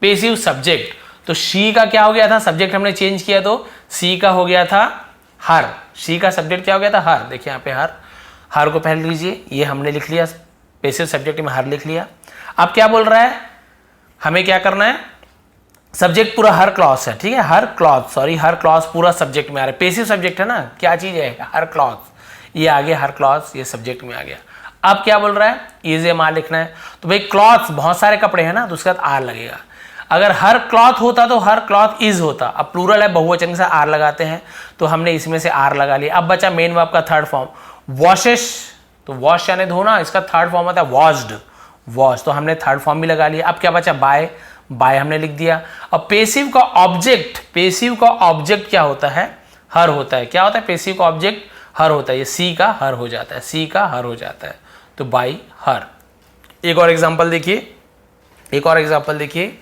पेसिव सब्जेक्ट, तो शी का क्या हो गया था, सब्जेक्ट हमने चेंज किया तो सी का हो गया था हर। शी का सब्जेक्ट क्या हो गया था, हर। देखिए यहाँ पे हर को पहले लीजिए, ये हमने लिख लिया, पेसिव सब्जेक्ट में हर लिख लिया। अब क्या बोल रहा है, हमें क्या करना है, सब्जेक्ट पूरा हर क्लॉज है, ठीक है, हर क्लॉज पूरा सब्जेक्ट में आ रहा है, पेसिव सब्जेक्ट है ना, क्या चीज है, हर क्लॉज, ये आ गया हर क्लॉज, ये सब्जेक्ट में आ गया। अब क्या बोल रहा है, इज एम आर लिखना है, तो भाई क्लॉथ बहुत सारे कपड़े हैं ना, तो उसके बाद आर लगेगा। अगर हर क्लॉथ होता तो हर क्लॉथ इज होता, अब प्लूरल है, बहुवचन से आर लगाते हैं, तो हमने इसमें से आर लगा लिया। अब बचा मेन वर्ब का थर्ड फॉर्म, वॉशेस, तो वॉश यानी धोना, इसका थर्ड फॉर्म होता है वॉश्ड, वॉश, तो हमने थर्ड फॉर्म भी लगा लिया। अब क्या बचा, बाय हमने लिख दिया। अब पेसिव का ऑब्जेक्ट क्या होता है, हर होता है। क्या होता है, पेसिव का ऑब्जेक्ट हर होता है, ये सी का हर हो जाता है, सी का हर हो जाता है, तो बाय हर। एक और एग्जांपल देखिए,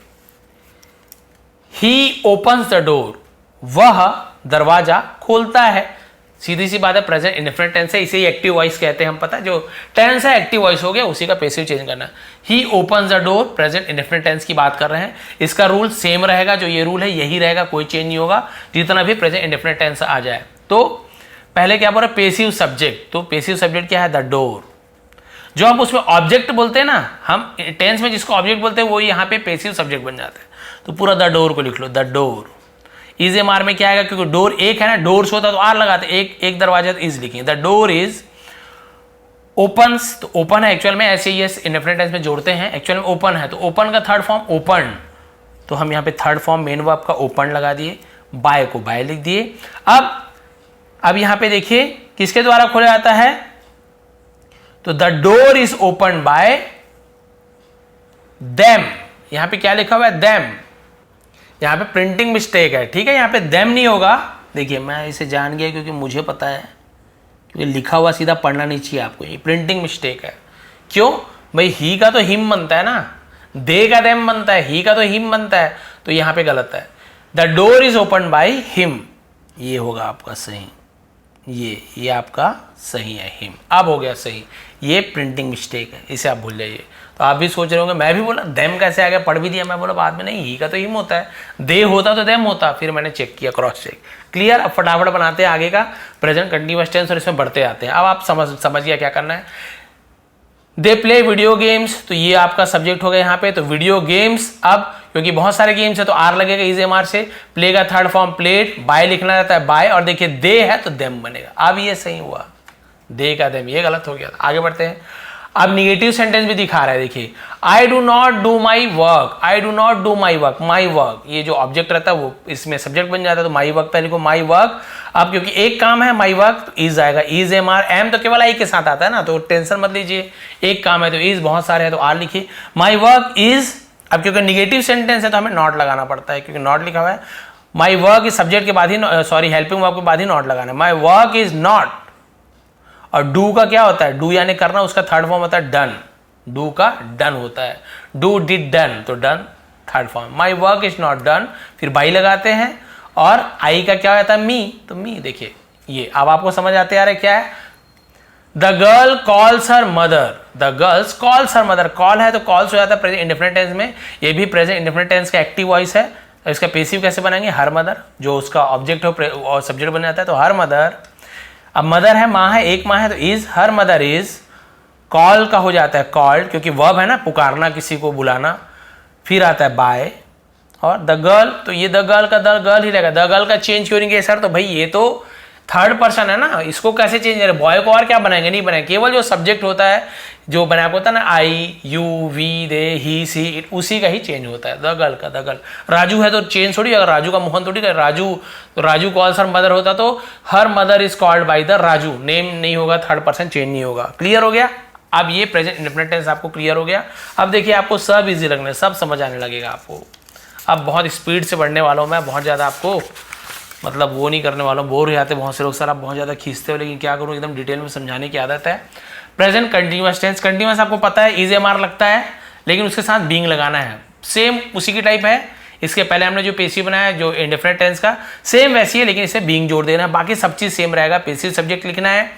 ही ओपन्स द डोर, वह दरवाजा खोलता है। सीधी सी बात है, प्रेजेंट इंडेफिनिट टेंस है, इसे एक्टिव वॉइस कहते हैं, हम पता है, जो टेंस है एक्टिव वॉइस हो गया, उसी का पेसिव चेंज करना है। He opens the door, present indefinite tense की बात कर रहे हैं, इसका रूल सेम रहेगा, जो ये रूल है यही रहेगा, कोई चेंज नहीं होगा जितना भी प्रेजेंट इंडेफिनिट टेंस आ जाए। तो पहले क्या बोल रहा है, पेसिव सब्जेक्ट, तो पेसिव सब्जेक्ट क्या है, द डोर। जो हम उसमें ऑब्जेक्ट बोलते हैं ना, हम टेंस में जिसको ऑब्जेक्ट बोलते हैं वो यहाँ पे पेसिव सब्जेक्ट बन जाता है, तो पूरा द डोर को लिख लो, the door. Is M R में क्या आएगा, क्योंकि डोर एक है ना, डोर्स होता तो आर लगाते, एक दरवाजा तो इज लिखेंगे, द डोर इज ओपन्स, तो ओपन है एक्चुअल में, ऐसे ही इंडेफिनिट टेंस में जोड़ते हैं, एक्चुअल में ओपन है, तो ओपन का थर्ड फॉर्म ओपन, तो हम यहाँ पे थर्ड फॉर्म मेन वर्ब का ओपन लगा दिए, बाय को बाय लिख दिए। अब यहाँ पे देखिए किसके द्वारा खोला जाता है, तो the door is open by them, यहां पे क्या लिखा हुआ है, देम, यहां पे प्रिंटिंग मिस्टेक है, ठीक है, यहां पे देम नहीं होगा। देखिए मैं इसे जान गया क्योंकि मुझे पता है, क्योंकि लिखा हुआ सीधा पढ़ना नहीं चाहिए आपको, ये प्रिंटिंग मिस्टेक है। क्यों भाई, ही का तो हिम बनता है ना, दे का देम बनता है, ही का तो हिम बनता है, तो यहां पे गलत है, the door is open by him, ये होगा आपका सही, ये आपका सही है, हिम। अब हो गया सही, ये प्रिंटिंग मिस्टेक है, इसे आप भूल जाइए। तो आप भी सोच रहे होंगे, मैं भी बोला देम कैसे आ गया, पढ़ भी दिया, मैं बोला बाद में नहीं, ही का तो हिम होता है, दे होता तो देम होता, फिर मैंने चेक किया, क्रॉस चेक, क्लियर। अब फटाफट बनाते हैं आगे का प्रेजेंट कंटिन्यूअस टेंस और इसमें बढ़ते आते हैं। अब आप समझ गया क्या करना है। दे प्ले वीडियो गेम्स, तो ये आपका सब्जेक्ट हो गया यहाँ पे, तो वीडियो गेम्स, अब क्योंकि बहुत सारे गेम्स है तो आर लगेगा, इज एम आर से। प्ले का थर्ड फॉर्म प्लेड, बाय लिखना रहता है बाय, और देखिए दे है तो देम बनेगा। अब ये सही हुआ, दे का देम, ये गलत हो गया। आगे बढ़ते हैं। अब निगेटिव सेंटेंस भी दिखा रहा है, देखिए I do not do my work, I do not do my work, my work, ये जो ऑब्जेक्ट रहता है वो इसमें सब्जेक्ट बन जाता है, तो माई वर्क पहले को माई वर्क। अब क्योंकि एक काम है माई वर्क, तो इज आएगा, इज एम आर, एम तो केवल आई के साथ आता है ना, तो टेंशन मत लीजिए, एक काम है तो इज, बहुत सारे हैं तो आर लिखिए, माई वर्क इज। अब क्योंकि निगेटिव सेंटेंस है तो हमें नॉट लगाना पड़ता है, क्योंकि नॉट लिखा हुआ है, माई वर्क इज सब्जेक्ट के बाद ही, सॉरी हेल्पिंग वर्ब के बाद ही नॉट लगाना है, माई वर्क इज नॉट। और डू का क्या होता है, डू यानी करना, उसका थर्ड फॉर्म होता है डन, डू का डन होता है, डू डिड डन, तो done third form, my work is not done, फिर बाई लगाते हैं, और आई का क्या होता है मी, तो मी। देखिए ये अब आपको समझ आते आ रहा है क्या है, the girl calls her mother, the girls calls her mother, call है तो कॉल्स हो जाता है प्रेजेंट इंडेफिनिट टेंस में, ये भी प्रेजेंट इंडेफिनिट टेंस का एक्टिव वॉइस है। तो इसका पेसिव कैसे बनाएंगे, हर मदर, जो उसका ऑब्जेक्ट हो और सब्जेक्ट बन जाता है, तो हर मदर। अब मदर है, माँ है, एक माँ है, तो is, her mother is. Call का हो जाता है कॉल्ड, क्योंकि वर्ब है ना, पुकारना, किसी को बुलाना, फिर आता है बाय। और द गर्ल, तो ये द गर्ल का द गर्ल ही रहेगा, द गर्ल का चेंज क्यों नहीं किया सर, तो भाई ये तो थर्ड पर्सन है ना, इसको कैसे चेंज करें, बॉय को और क्या बनाएंगे, नहीं बनाएंगे, केवल जो सब्जेक्ट होता है, जो बनाया होता है ना, I, you, we, they, he, she, it, उसी का ही चेंज होता है, द गर्ल का, द गर्ल। राजू है तो चेंज थोड़ी, अगर राजू का मोहन थोड़ी, राजू, तो राजू कॉल्स हर मदर होता तो her mother is called by the Raju, name नहीं होगा, थर्ड पर्सन चेंज नहीं होगा। क्लियर हो गया। अब ये प्रेजेंट इंडेफिनिट टेंस आपको क्लियर हो गया। अब देखिए आपको सब इजी लगने, सब समझ आने लगेगा आपको। अब बहुत स्पीड से बढ़ने वाला हूँ मैं, बहुत ज़्यादा आपको मतलब वो नहीं करने वाला हूँ, बोर हो जाते बहुत से लोग, सर आप बहुत ज़्यादा खींचते हो, लेकिन क्या करूँ, एकदम डिटेल में समझाने की आदत है। प्रेजेंट कंटिन्यूअस टेंस, कंटिन्यूअस आपको पता है इज एम आर लगता है, लेकिन उसके साथ बीइंग लगाना है, सेम उसी की टाइप है। इसके पहले हमने जो पेसिव बनाया जो इंडेफिनिट टेंस का, सेम वैसी है, लेकिन इसे बीइंग जोड़ देना है, बाकी सब चीज़ सेम रहेगा। पेसिव सब्जेक्ट लिखना है,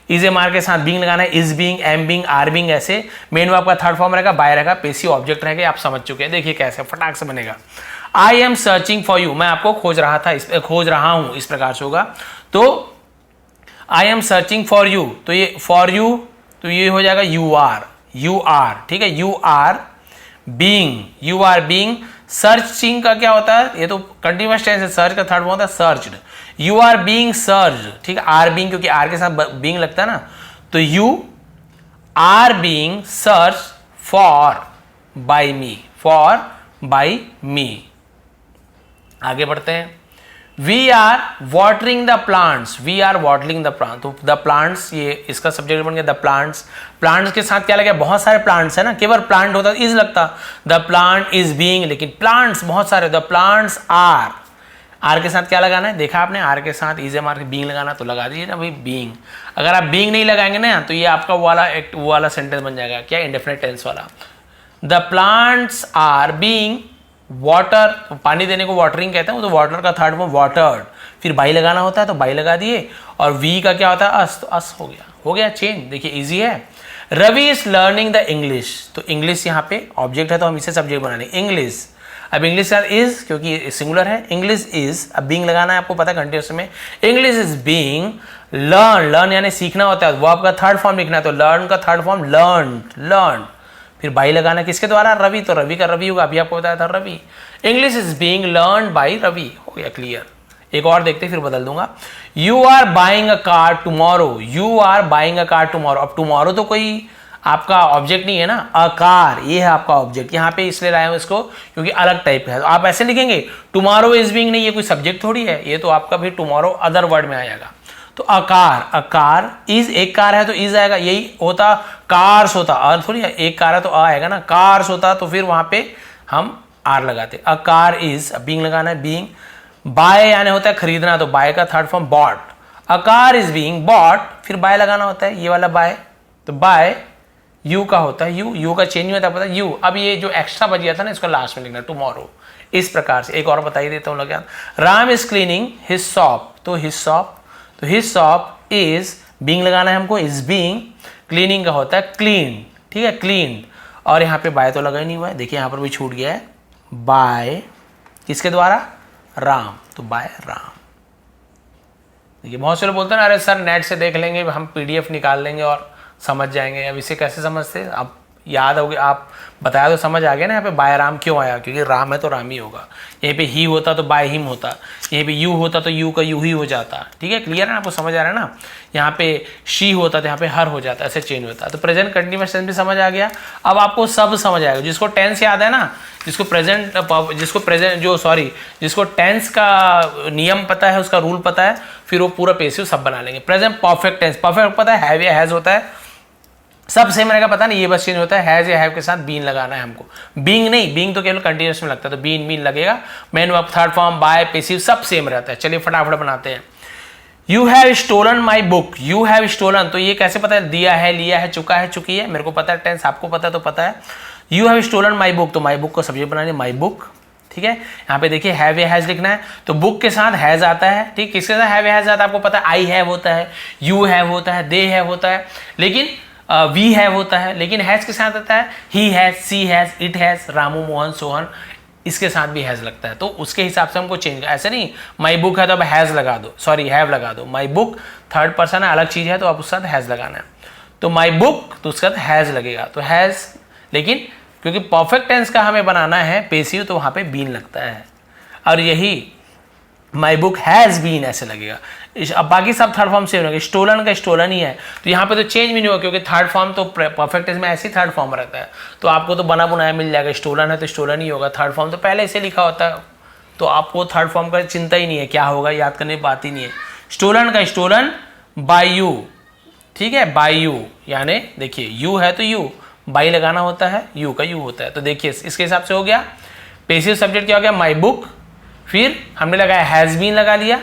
इज एम आर के साथ बीइंग लगाना है, is being, am being, are being, ऐसे मेन वर्ब का थर्ड फॉर्म रहेगा, बाय रहेगा, पेसिव ऑब्जेक्ट रहेगा। आप समझ चुके हैं, देखिए कैसे फटाक से बनेगा। I am searching for you, मैं आपको खोज रहा था, खोज रहा हूं, इस प्रकार से होगा। तो I am searching for you, तो ये फॉर यू, तो ये हो जाएगा यू आर, यू आर, ठीक है, you are being, you are being. Searching का क्या होता है, ये तो कंटिन्यूअस टेंस है, सर्च का थर्ड फॉर्म होता है searched, you are being search, ठीक है, आर बीइंग, क्योंकि आर के साथ बीइंग लगता है ना, तो you are being search for by me, for by me. आगे बढ़ते हैं। We are watering the plants, we are watering the plant, तो द प्लांट्स, ये इसका सब्जेक्ट बन गया द प्लांट्स। प्लांट्स के साथ क्या लगा, बहुत सारे प्लांट्स है ना, केवल प्लांट होता इज लगता, द प्लांट इज बीइंग, लेकिन प्लांट्स बहुत सारे, द प्लांट्स आर, आर के साथ क्या लगाना है, देखा आपने, आर के साथ इज एम आर के बीइंग लगाना, तो लगा दीजिए ना भाई बीइंग। अगर आप बीइंग नहीं लगाएंगे ना, तो ये आपका वो वाला सेंटेंस बन जाएगा, क्या, इंडेफिनिट टेंस वाला। The plants are being water, पानी देने को वाटरिंग कहते हैं, तो वाटर का थर्ड फॉर्म वाटर्ड, फिर बाई लगाना होता है तो बाई लगा दिए, और वी का क्या होता है, अस, तो अस हो गया चेंज। देखिए इजी है। Ravi is learning the English, तो इंग्लिश यहाँ पे ऑब्जेक्ट है, तो हम इसे सब्जेक्ट बनाने, इंग्लिश। अब इंग्लिश का इज, क्योंकि सिंगुलर है, इंग्लिश इज, अब बीइंग लगाना है आपको पता है कंटिन्यूअस में, English is being learn, learn यानी सीखना होता है, वो आपका थर्ड फॉर्म लिखना है, तो लर्न का थर्ड फॉर्म लर्न, लर्न, फिर बाई लगाना किसके द्वारा, रवि, तो रवि का रवि होगा, अभी आपको बताया था Ravi. English is being learn by Ravi, हो गया क्लियर। एक और देखते फिर बदल दूंगा। You are buying a car tomorrow, you are buying a car tomorrow, अब टुमारो तो कोई आपका ऑब्जेक्ट नहीं है ना, अ कार ये है आपका ऑब्जेक्ट, यहाँ पे इसलिए लाया हूं इसको क्योंकि अलग टाइप का है, तो आप ऐसे लिखेंगे टुमारो इज बीइंग, नहीं ये कोई सब्जेक्ट थोड़ी है, ये तो आपका भी टुमारो अदर वर्ड में आएगा। तो अकार, अकार इज, एक कार है तो इज आएगा, यही होता कार्स होता, और थोड़ी एक कार है तो आ आएगा ना, कार्स होता तो फिर वहां पे हम आर लगाते। अ कार इज, बीइंग लगाना है, बीइंग। बाय यानी होता है खरीदना, तो बाय का third form bought, a car is being bought, फिर बाय लगाना होता है, ये वाला बाय, तो बाय यू का होता है, यू का चेंज होता है पता है, यू। अब ये जो एक्स्ट्रा बच गया था ना, इसको लास्ट में लिखना, टुमारो, इस प्रकार से। एक और बता ही देता हूँ लगा, Ram is cleaning his shop, तो हिज शॉप, तो हिज शॉप इज, बीइंग लगाना है हमको, इज बीइंग, क्लीनिंग का होता है क्लीन, ठीक है, क्लीन, और यहाँ पे बाय तो लगा ही नहीं हुआ है, देखिए यहाँ पर भी छूट गया है, बाय किसके द्वारा, राम, तो बाय राम। देखिए बहुत से लोग बोलते हैं ना, अरे सर नेट से देख लेंगे, हम पीडीएफ निकाल लेंगे और समझ जाएंगे। अब इसे कैसे समझते, अब याद होगी, आप बताया तो समझ आ गया ना, यहाँ पे बाय राम क्यों आया, क्योंकि राम है तो राम ही होगा, यहीं पे ही होता तो बाय हिम होता, यहीं पे यू होता तो यू का यू ही हो जाता, ठीक है, क्लियर है ना, आपको समझ आ रहा है ना। यहाँ पे शी होता तो यहाँ पे हर हो जाता, ऐसे चेंज होता। तो प्रेजेंट कंटिन्यूअस टेंस भी समझ आ गया। अब आपको सब समझ आएगा, जिसको टेंस याद है ना, जिसको टेंस का नियम पता है, उसका रूल पता है, फिर वो पूरा पेसिव सब बना लेंगे। प्रेजेंट परफेक्ट टेंस, परफेक्ट पता है, हैव या हैज होता है, सब सेम रहेगा, पता नहीं, ये बस चेंज होता है, हैज या हैव के साथ बीन लगाना है हमको, बीइंग नहीं, बीइंग तो केवल कंटिन्यूअस में लगता है, तो बीन लगेगा। Main verb third form, by, passive सब सेम रहता है। चलिए फटाफट बनाते हैं। You have stolen my book, you have stolen, तो ये कैसे पता है, दिया है, लिया है, चुका है, चुकी है, मेरे को पता है टेंस, आपको पता है तो पता है। You have stolen my book, तो माई बुक को सब्जेक्ट बनानी, माई बुक, ठीक है। यहाँ पे देखिए हैव या हैज लिखना है, तो बुक के साथ हैज आता है, ठीक, किसके साथ हैव या हैज आता है आपको पता है, आई हैव होता है, यू हैव होता है, दे हैव होता है, लेकिन वी हैव होता है, लेकिन हैज के साथ आता है he has, she has, it has, Ramu, Mohan, Sohan, इसके साथ भी हैज लगता है, तो उसके हिसाब से हमको चेंज, ऐसे नहीं माई बुक है तो अब हैज लगा दो, सॉरी हैव लगा दो, माई बुक थर्ड पर्सन है, अलग चीज है, तो आप उसके साथ हैज लगाना है, तो माई बुक तो उसके साथ हैज लगेगा, तो हैज, लेकिन क्योंकि परफेक्ट टेंस का हमें बनाना है पेसिव, तो वहां पे बीन लगता है, और यही माई बुक हैज बीन ऐसे लगेगा। अब बाकी सब थर्ड फॉर्म सेम रहेगा, स्टोलन का स्टोलन ही है, तो यहाँ पे तो चेंज भी नहीं होगा, क्योंकि थर्ड फॉर्म तो परफेक्ट टेंस में ऐसे ही थर्ड फॉर्म रहता है, तो आपको तो बना बुनाया मिल जाएगा, स्टोलन है तो स्टोलन ही होगा, थर्ड फॉर्म तो पहले इसे लिखा होता है, तो आपको थर्ड फॉर्म का चिंता ही नहीं है, क्या होगा याद करने की बात ही नहीं है। स्टोलन का स्टोलन बाय यू, ठीक है, बाय यू, यानी देखिए यू है तो यू, बाई लगाना होता है, यू का यू होता है, तो देखिए इसके हिसाब से हो गया। पेसिव सब्जेक्ट क्या हो गया, माई बुक, फिर हमने लगाया हैज बीन लगा लिया,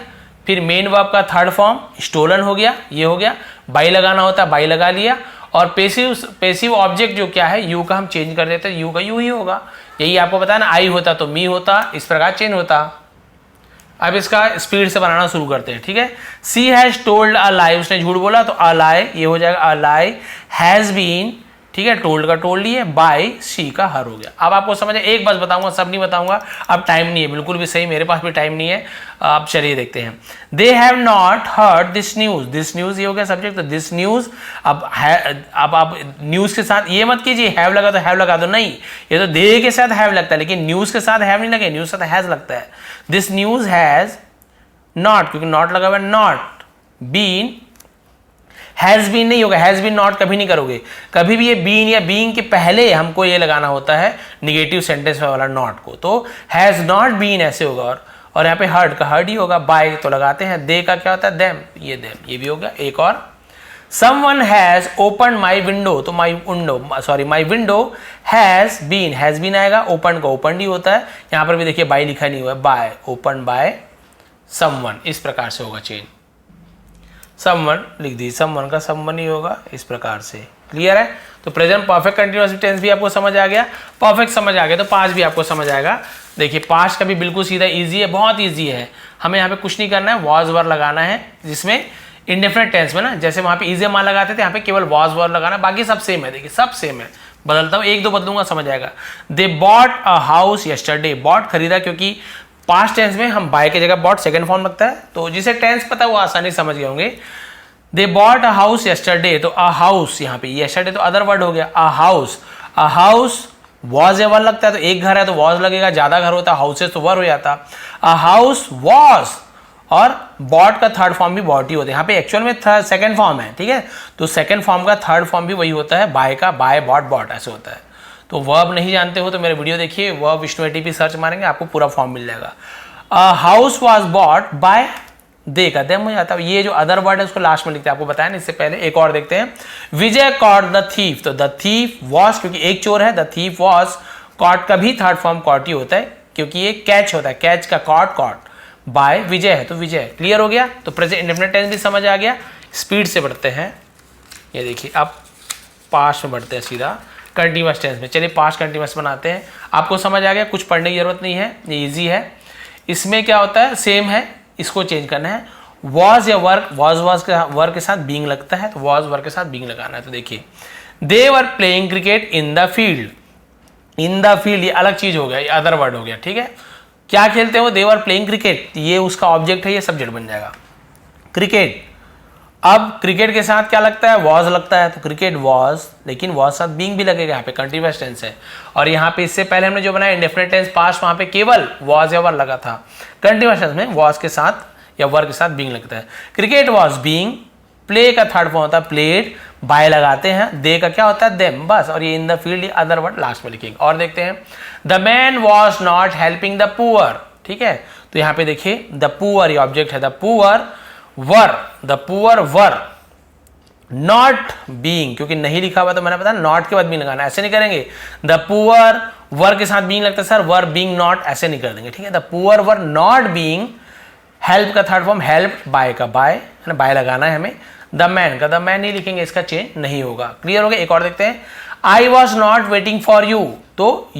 फिर मेन वर्ब का थर्ड फॉर्म स्टोलन हो गया, ये हो गया, बाई लगाना होता है, बाई लगा लिया, और पेसिव ऑब्जेक्ट जो क्या है, यू का हम चेंज कर देते हैं, यू का यू ही होगा, यही आपको पता है ना, आई होता तो मी होता, इस प्रकार चेंज होता। अब इसका स्पीड से बनाना शुरू करते हैं, ठीक है। सी हैज टोल्ड अ लाई, उसने झूठ बोला, तो अ लाई ये हो जाएगा अ लाई हैज बीन, ठीक है, टोल्ड का टोल्ड ही है, बाय शी का हर हो गया। अब आपको समझ, एक बात बताऊंगा, सब नहीं बताऊंगा, अब टाइम नहीं है, बिल्कुल भी सही, मेरे पास भी टाइम नहीं है। अब चलिए देखते हैं। They have not heard this news, this news ये हो गया सब्जेक्ट, तो दिस न्यूज। अब आप न्यूज के साथ ये मत कीजिए हैव लगा तो हैव लगा दो, नहीं, ये तो दे के साथ हैव लगता है, लेकिन न्यूज के साथ हैव नहीं लगे, न्यूज के साथ हैज लगता है। दिस न्यूज हैज नॉट, क्योंकि नॉट लगा हुआ है, नॉट बीन, हैज बीन नहीं होगा, हैज बीन नॉट कभी नहीं करोगे, कभी भी ये बीन या बीइंग के पहले हमको ये लगाना होता है निगेटिव सेंटेंस में वाला नॉट को, तो हैज नॉट बीन ऐसे होगा। और यहाँ पे हर्ड का हर्ड ही होगा, बाय तो लगाते हैं, दे का क्या होता है देम, ये देम, ये भी हो गया। एक और, someone has open my window, तो my window, sorry my window has been आएगा, ओपन का ओपन ही होता है, यहाँ पर भी देखिए बाय लिखा नहीं हुआ है, बाय, ओपन बाय समवन, इस प्रकार से होगा चेंज। समवन लिख दी, समवन का समवन ही होगा, इस प्रकार से। क्लियर है? तो प्रेजेंट परफेक्ट कंटिन्यूअस टेंस भी आपको समझ आ गया, परफेक्ट समझ आ गया, तो पास्ट भी आपको समझ आएगा। देखिए पास्ट का भी बिल्कुल सीधा इजी है, बहुत इजी है, हमें यहाँ पे कुछ नहीं करना है, वॉज वर लगाना है, जिसमें इंडेफिनिट टेंस में ना, जैसे वहाँ पे इजी मान लगाते थे, यहाँ पे केवल वॉज वर लगाना, बाकी सब सेम है। देखिए सब सेम है, बदलता हूँ, एक दो बदलूंगा, समझ आएगा। They bought a house yesterday, bought खरीदा, क्योंकि पास्ट टेंस में हम बाय की जगह बॉट सेकंड फॉर्म लगता है, तो जिसे टेंस पता है वो आसानी समझ गए होंगे। दे बॉट अ हाउस यस्टरडे, तो अ हाउस, यहाँ पे यस्टरडे तो अदर वर्ड हो गया, अ हाउस वॉज ए वर लगता है, तो एक घर है तो वॉज लगेगा, ज्यादा घर होता है हाउसेस तो वर हो जाता, अ हाउस वॉज, और बॉट का थर्ड फॉर्म भी बॉट ही होता है, यहाँ पे एक्चुअल में सेकंड फॉर्म है, ठीक है, तो सेकंड फॉर्म का थर्ड फॉर्म भी वही होता है, बाय का बाय, बॉट बॉट ऐसे होता है। तो वर्ब नहीं जानते हो तो मेरे वीडियो देखिए, वर्ब विष्णु एटीपी सर्च मारेंगे आपको पूरा फॉर्म मिल जाएगा। हाउस वॉज बॉट बाय, दे का देम हो जाता है, ये जो अदर वर्ड है उसको लास्ट में लिखते हैं, आपको बताया ना इससे पहले। एक और देखते हैं, विजय कॉट द थीफ, तो द थीफ वॉज, क्योंकि एक चोर है, द थीफ वॉज, कॉट का भी थर्ड फॉर्म कॉट ही होता है, क्योंकि ये कैच होता है, कैच का कॉट, बाय विजय है तो विजय। क्लियर हो गया? तो प्रेजेंट इंडेफिनिट टेंस भी समझ आ गया। स्पीड से बढ़ते हैं, ये देखिए अब पास्ट में बढ़ते हैं सीधा कंटिन्यूअस टेंस में। चलिए पास्ट कंटिन्यूअस बनाते हैं, आपको समझ आ गया, कुछ पढ़ने की जरूरत नहीं है, ये इजी है। इसमें क्या होता है, सेम है, इसको चेंज करना है, वॉज या वर्क, वॉज के वर्क के साथ बीइंग लगता है, तो वॉज वर्क के साथ बीइंग लगाना है। तो देखिए, they were playing cricket in the field, in the field ये अलग चीज हो गया, ये अदर वर्ड हो गया, ठीक है। क्या खेलते हो, दे वर प्लेइंग क्रिकेट, ये उसका ऑब्जेक्ट है, ये सब्जेक्ट बन जाएगा क्रिकेट। अब क्रिकेट के साथ क्या लगता है, वॉज लगता है, तो क्रिकेट वॉज, लेकिन वॉज साथ बीइंग भी लगेगा, यहाँ पे कंटिन्यूअस टेंस है। और यहाँ पे इससे पहले हमने जो बनाया इंडेफिनिट टेंस पास्ट, वहां पे केवल वॉज या वर लगा था, कंटिन्यूअस टेंस में वॉज के साथ या वर्क के साथ बीइंग लगता है। क्रिकेट वॉज बीइंग, प्ले का थर्ड फॉर्म होता है प्लेड, बाय लगाते हैं, दे का क्या होता है देम, बस। और ये इन the field other word last में लिखेंगे। और देखते हैं, the man was not helping the poor, ठीक है, तो यहाँ पे देखिए द पुअर ये ऑब्जेक्ट है, the poor were not being, क्योंकि नहीं लिखा हुआ तो मैंने बताया नॉट के बाद बीइंग लगाना, ऐसे नहीं करेंगे। द पुअर वर के साथ बीइंग लगता है सर, वर बीइंग नॉट ऐसे नहीं कर देंगे, ठीक है। The poor were not being, help का थर्ड फॉर्म हेल्प, बाय का बाय, है ना, बाय लगाना है हमें। द मैन का द मैन नहीं लिखेंगे, इसका चेंज नहीं होगा। क्लियर हो गया? एक और देखते हैं, I was not waiting for you, तो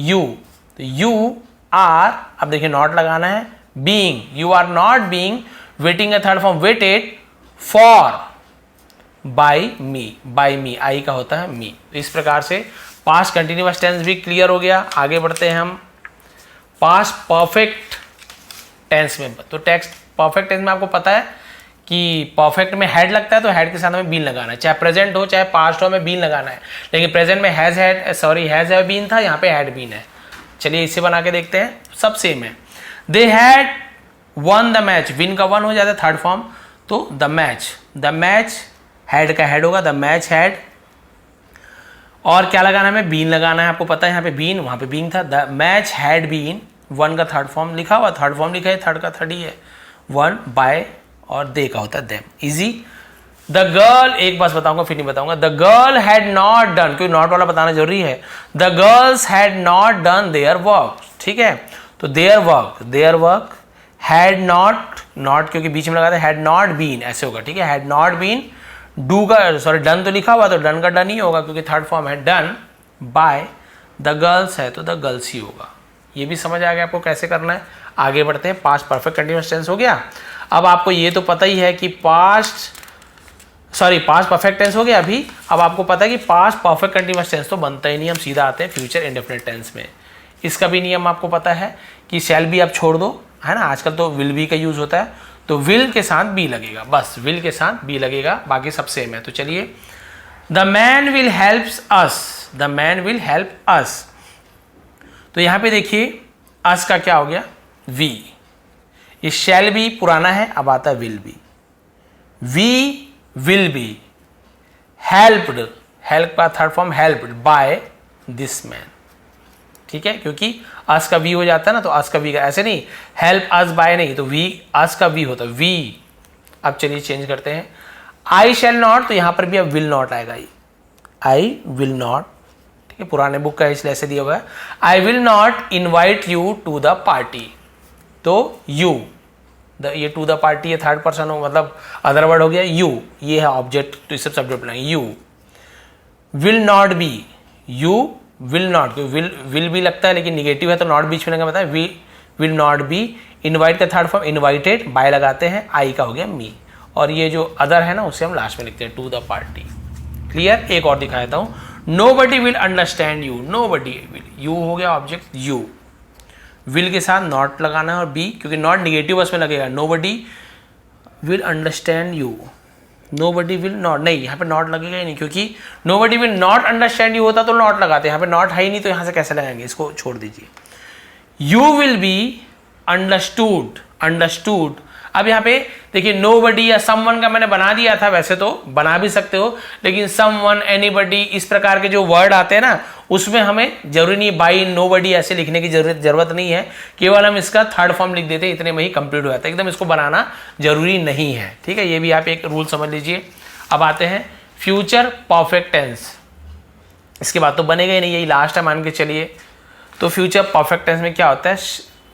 यू आर, अब देखिए नॉट लगाना है, being, you are not being, waiting का third form waited, for by me, I का होता है मी। इस प्रकार से पास्ट कंटिन्यूअस टेंस भी क्लियर हो गया। आगे बढ़ते हैं हम पास्ट परफेक्ट टेंस में। तो टेक्स्ट परफेक्ट टेंस में आपको पता है कि परफेक्ट में हैड लगता है, तो हैड के साथ हमें बीन लगाना है, चाहे प्रेजेंट हो चाहे पास्ट हो, हमें बीन लगाना है। लेकिन प्रेजेंट में हैज हैव बीन था, यहाँ पे हैड बीन है। चलिए इसे बना के देखते हैं, सब सेम है। They had one the match, win का वन हो जाता है थर्ड फॉर्म, तो द मैच हैड का हैड होगा, द मैच हैड। और क्या लगाना है हमें, बीन लगाना है, आपको पता है यहाँ पे बीन, वहां पे बीन था, the match had been, won का थर्ड फॉर्म लिखा हुआ, थर्ड फॉर्म लिखा है, थर्ड का थर्ड ही है, वन बाय, और दे का होता है देम, इजी। द गर्ल, एक बात बताऊंगा फिर नहीं बताऊंगा, the girl had not done, क्योंकि नॉट वाला बताना जरूरी है, the girls had not done their work, ठीक है। तो देयर वर्क हैड नॉट क्योंकि बीच में लगाते हैड नॉट बीन, ऐसे होगा, ठीक है, हैड नॉट बीन। डू का सॉरी डन तो लिखा हुआ, तो डन का डन ही होगा, क्योंकि थर्ड फॉर्म है डन बाय। द गर्ल्स है तो द गर्ल्स ही होगा। ये भी समझ आ गया आपको कैसे करना है। आगे बढ़ते हैं। पास्ट परफेक्ट कंटिन्यूअस टेंस हो गया। अब आपको ये तो पता ही है कि पास्ट परफेक्ट टेंस हो गया अभी। अब आपको पता है कि पास्ट परफेक्ट कंटिन्यूअस टेंस तो बनता ही नहीं, हम सीधा आते हैं फ्यूचर इंडेफिनिट टेंस में। इसका भी नियम आपको पता है कि शैल बी आप छोड़ दो, है ना, आजकल तो विल बी का यूज होता है, तो विल के साथ बी लगेगा, बस विल के साथ बी लगेगा, बाकी सब सेम है। तो चलिए, the man will helps us, the man will help us. तो यहां पे देखिए अस का क्या हो गया, वी। ये शैल बी पुराना है, अब आता है will be. We will be helped, help का third form helped by this man, ठीक है, क्योंकि अस का वी हो जाता है ना, तो अस का वी का ऐसे नहीं, हेल्प अस बाय नहीं, तो वी अस का वी होता है, वी। अब चलिए चेंज करते हैं, आई शैल नॉट, तो यहां पर भी अब विल नॉट आएगा, आई विल नॉट, ठीक है, पुराने बुक का इसलिए ऐसे दिया हुआ है। I will not invite you to the party, तो यू, ये टू द पार्टी है थर्ड पर्सन हो, मतलब अदर वर्ड हो गया, यू, ये है ऑब्जेक्ट, तो इसे सब्जेक्ट बनाएंगे, you will not B, you will not, will भी लगता है लेकिन निगेटिव है तो नॉट बीच में लगा, बताया we will not be. Invite का थर्ड फॉर्म इनवाइटेड, बाय लगाते हैं, आई का हो गया मी, और ये जो अदर है ना उसे हम लास्ट में लिखते हैं, टू द पार्टी। क्लियर। एक और दिखा देता हूं, nobody will understand you, nobody will, you हो गया ऑब्जेक्ट, यू विल के साथ नॉट लगाना है और बी, क्योंकि नॉट निगेटिव उसमें लगेगा, nobody will understand you, nobody will not, नहीं यहाँ पे नॉट लगेगा ही नहीं, क्योंकि nobody will not understand you होता तो नॉट लगाते, यहाँ पे नॉट है ही नहीं तो यहाँ से कैसे लगाएंगे, इसको छोड़ दीजिए। You will be understood, understood. अब यहाँ पे देखिए नो बडी या समवन का मैंने बना दिया था, वैसे तो बना भी सकते हो, लेकिन समवन, एनीबडी, इस प्रकार के जो वर्ड आते हैं ना उसमें हमें जरूरी नहीं बाई, नो बडी ऐसे लिखने की जरूरत नहीं है, केवल हम इसका थर्ड फॉर्म लिख देते, इतने में ही कंप्लीट हो जाता है, एकदम इसको बनाना जरूरी नहीं है, ठीक है, ये भी आप एक रूल समझ लीजिए। अब आते हैं फ्यूचर परफेक्ट टेंस, इसके बाद तो बनेगा ही नहीं, यही लास्ट है मान के चलिए। तो फ्यूचर परफेक्ट टेंस में क्या होता है,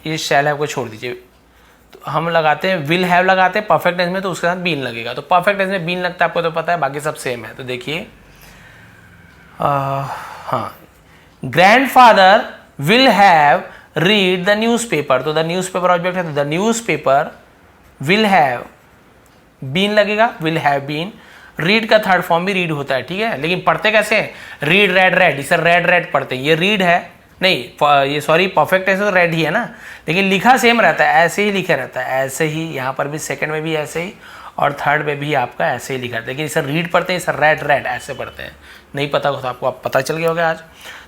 ये शैल हैव को छोड़ दीजिए, तो हम लगाते हैं विल हैव लगाते हैं परफेक्ट टेंस में, तो उसके साथ बीन लगेगा, तो परफेक्ट टेंस में बीन लगता है आपको तो पता है, बाकी सब सेम है। तो देखिए हाँ, grandfather will have read the newspaper, तो द न्यूज़पेपर ऑब्जेक्ट है, तो the newspaper will have been लगेगा, विल हैव बीन। रीड का थर्ड फॉर्म भी रीड होता है, ठीक है, लेकिन पढ़ते कैसे हैं, रीड रेड रेड, इसे रेड रेड पढ़ते हैं, ये रीड है नहीं, ये सॉरी परफेक्ट टेंस तो रेड ही है ना, लेकिन लिखा सेम रहता है, ऐसे ही लिखा रहता है, ऐसे ही यहाँ पर भी सेकंड में भी ऐसे ही और थर्ड में भी आपका ऐसे ही लिखा रहता है, लेकिन इसे रीड पढ़ते हैं, इसे रेड रेड ऐसे पढ़ते हैं, नहीं पता हो तो आपको आप पता चल गया होगा आज।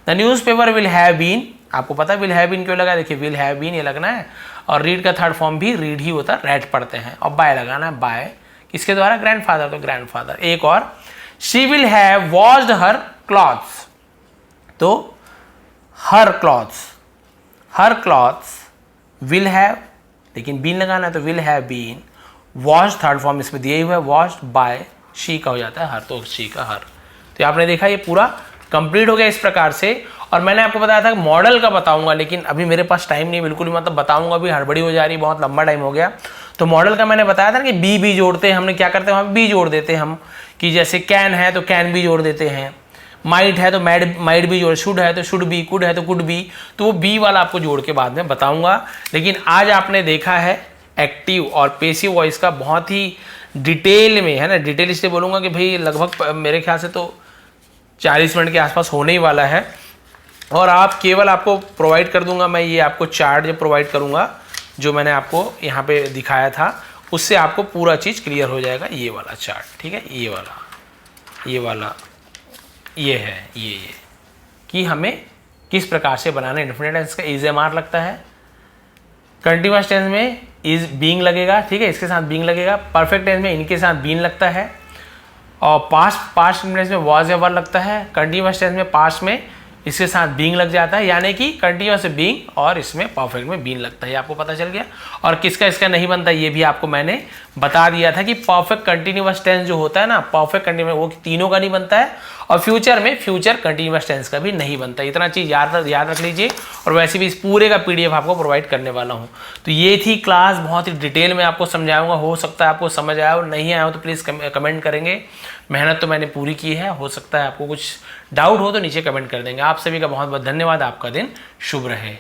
The newspaper will have been, आपको पता है विल हैव बीन क्यों लगा, देखिए विल हैव बीन ये लगना है, और रीड का थर्ड फॉर्म भी रीड ही होता है, रेड पढ़ते हैं, और बाय लगाना है, बाय किसके द्वारा, ग्रैंडफादर, तो ग्रैंडफादर। एक और, she will have washed her clothes, तो her clothes, her clothes will have, लेकिन बीन लगाना है तो will have been washed, third form इसमें दिए हुआ है, वॉश्ड बाय शी का हो जाता है हर, तो शी का हर। तो आपने देखा ये पूरा कंप्लीट हो गया इस प्रकार से। और मैंने आपको बताया था मॉडल का बताऊंगा, लेकिन अभी मेरे पास टाइम नहीं बिल्कुल भी, मतलब बताऊंगा अभी हड़बड़ी हो जा रही, बहुत लंबा टाइम हो गया। तो मॉडल का मैंने बताया था ना कि बी जोड़ते हैं, हमने क्या करते हैं वहाँ बी जोड़ देते हैं हम, कि जैसे कैन है तो कैन भी जोड़ देते हैं, माइट है तो माइट भी जोड़, शुड है तो शुड बी, कुड है तो कुड बी, तो वो बी वाला आपको जोड़ के बाद में बताऊंगा। लेकिन आज आपने देखा है एक्टिव और पेसिव वॉइस का बहुत ही डिटेल में, है ना, डिटेल इसलिए बोलूँगा कि भाई लगभग मेरे ख्याल से तो 40 मिनट के आसपास होने ही वाला है, और आप केवल आपको प्रोवाइड कर दूंगा मैं, ये आपको चार्ट जो प्रोवाइड करूंगा जो मैंने आपको यहाँ पे दिखाया था, उससे आपको पूरा चीज़ क्लियर हो जाएगा, ये वाला चार्ट, ठीक है, ये वाला ये है, ये कि हमें किस प्रकार से बनाना है। इंडेफिनिट टेंस का इज एम आर लगता है, कंटिन्यूअस टेंस में इज बीइंग लगेगा, ठीक है, इसके साथ बीइंग लगेगा, परफेक्ट टेंस में इनके साथ बीन लगता है, और पास्ट टेंस में वाज या वर लगता है, कंटिन्यूअस टेंस में पास्ट में इसके साथ बीइंग लग जाता है, यानी कि कंटिन्यूअस बीइंग, और इसमें परफेक्ट में बीन लगता है, आपको पता चल गया। और किसका इसका नहीं बनता ये भी आपको मैंने बता दिया था कि परफेक्ट कंटिन्यूअस टेंस जो होता है ना, परफेक्ट कंटिन्यूअस वो तीनों का नहीं बनता है, और फ्यूचर में फ्यूचर कंटिन्यूअस टेंस का भी नहीं बनता। इतना चीज़ याद रख लीजिए, और वैसे भी इस पूरे का PDF आपको प्रोवाइड करने वाला हूँ। तो ये थी क्लास, बहुत ही डिटेल में आपको समझाऊंगा, हो सकता है आपको समझ आया हो, नहीं आया हो तो प्लीज़ कमेंट करेंगे। मेहनत तो मैंने पूरी की है, हो सकता है आपको कुछ डाउट हो तो नीचे कमेंट कर देंगे। आप सभी का बहुत बहुत धन्यवाद, आपका दिन शुभ रहे।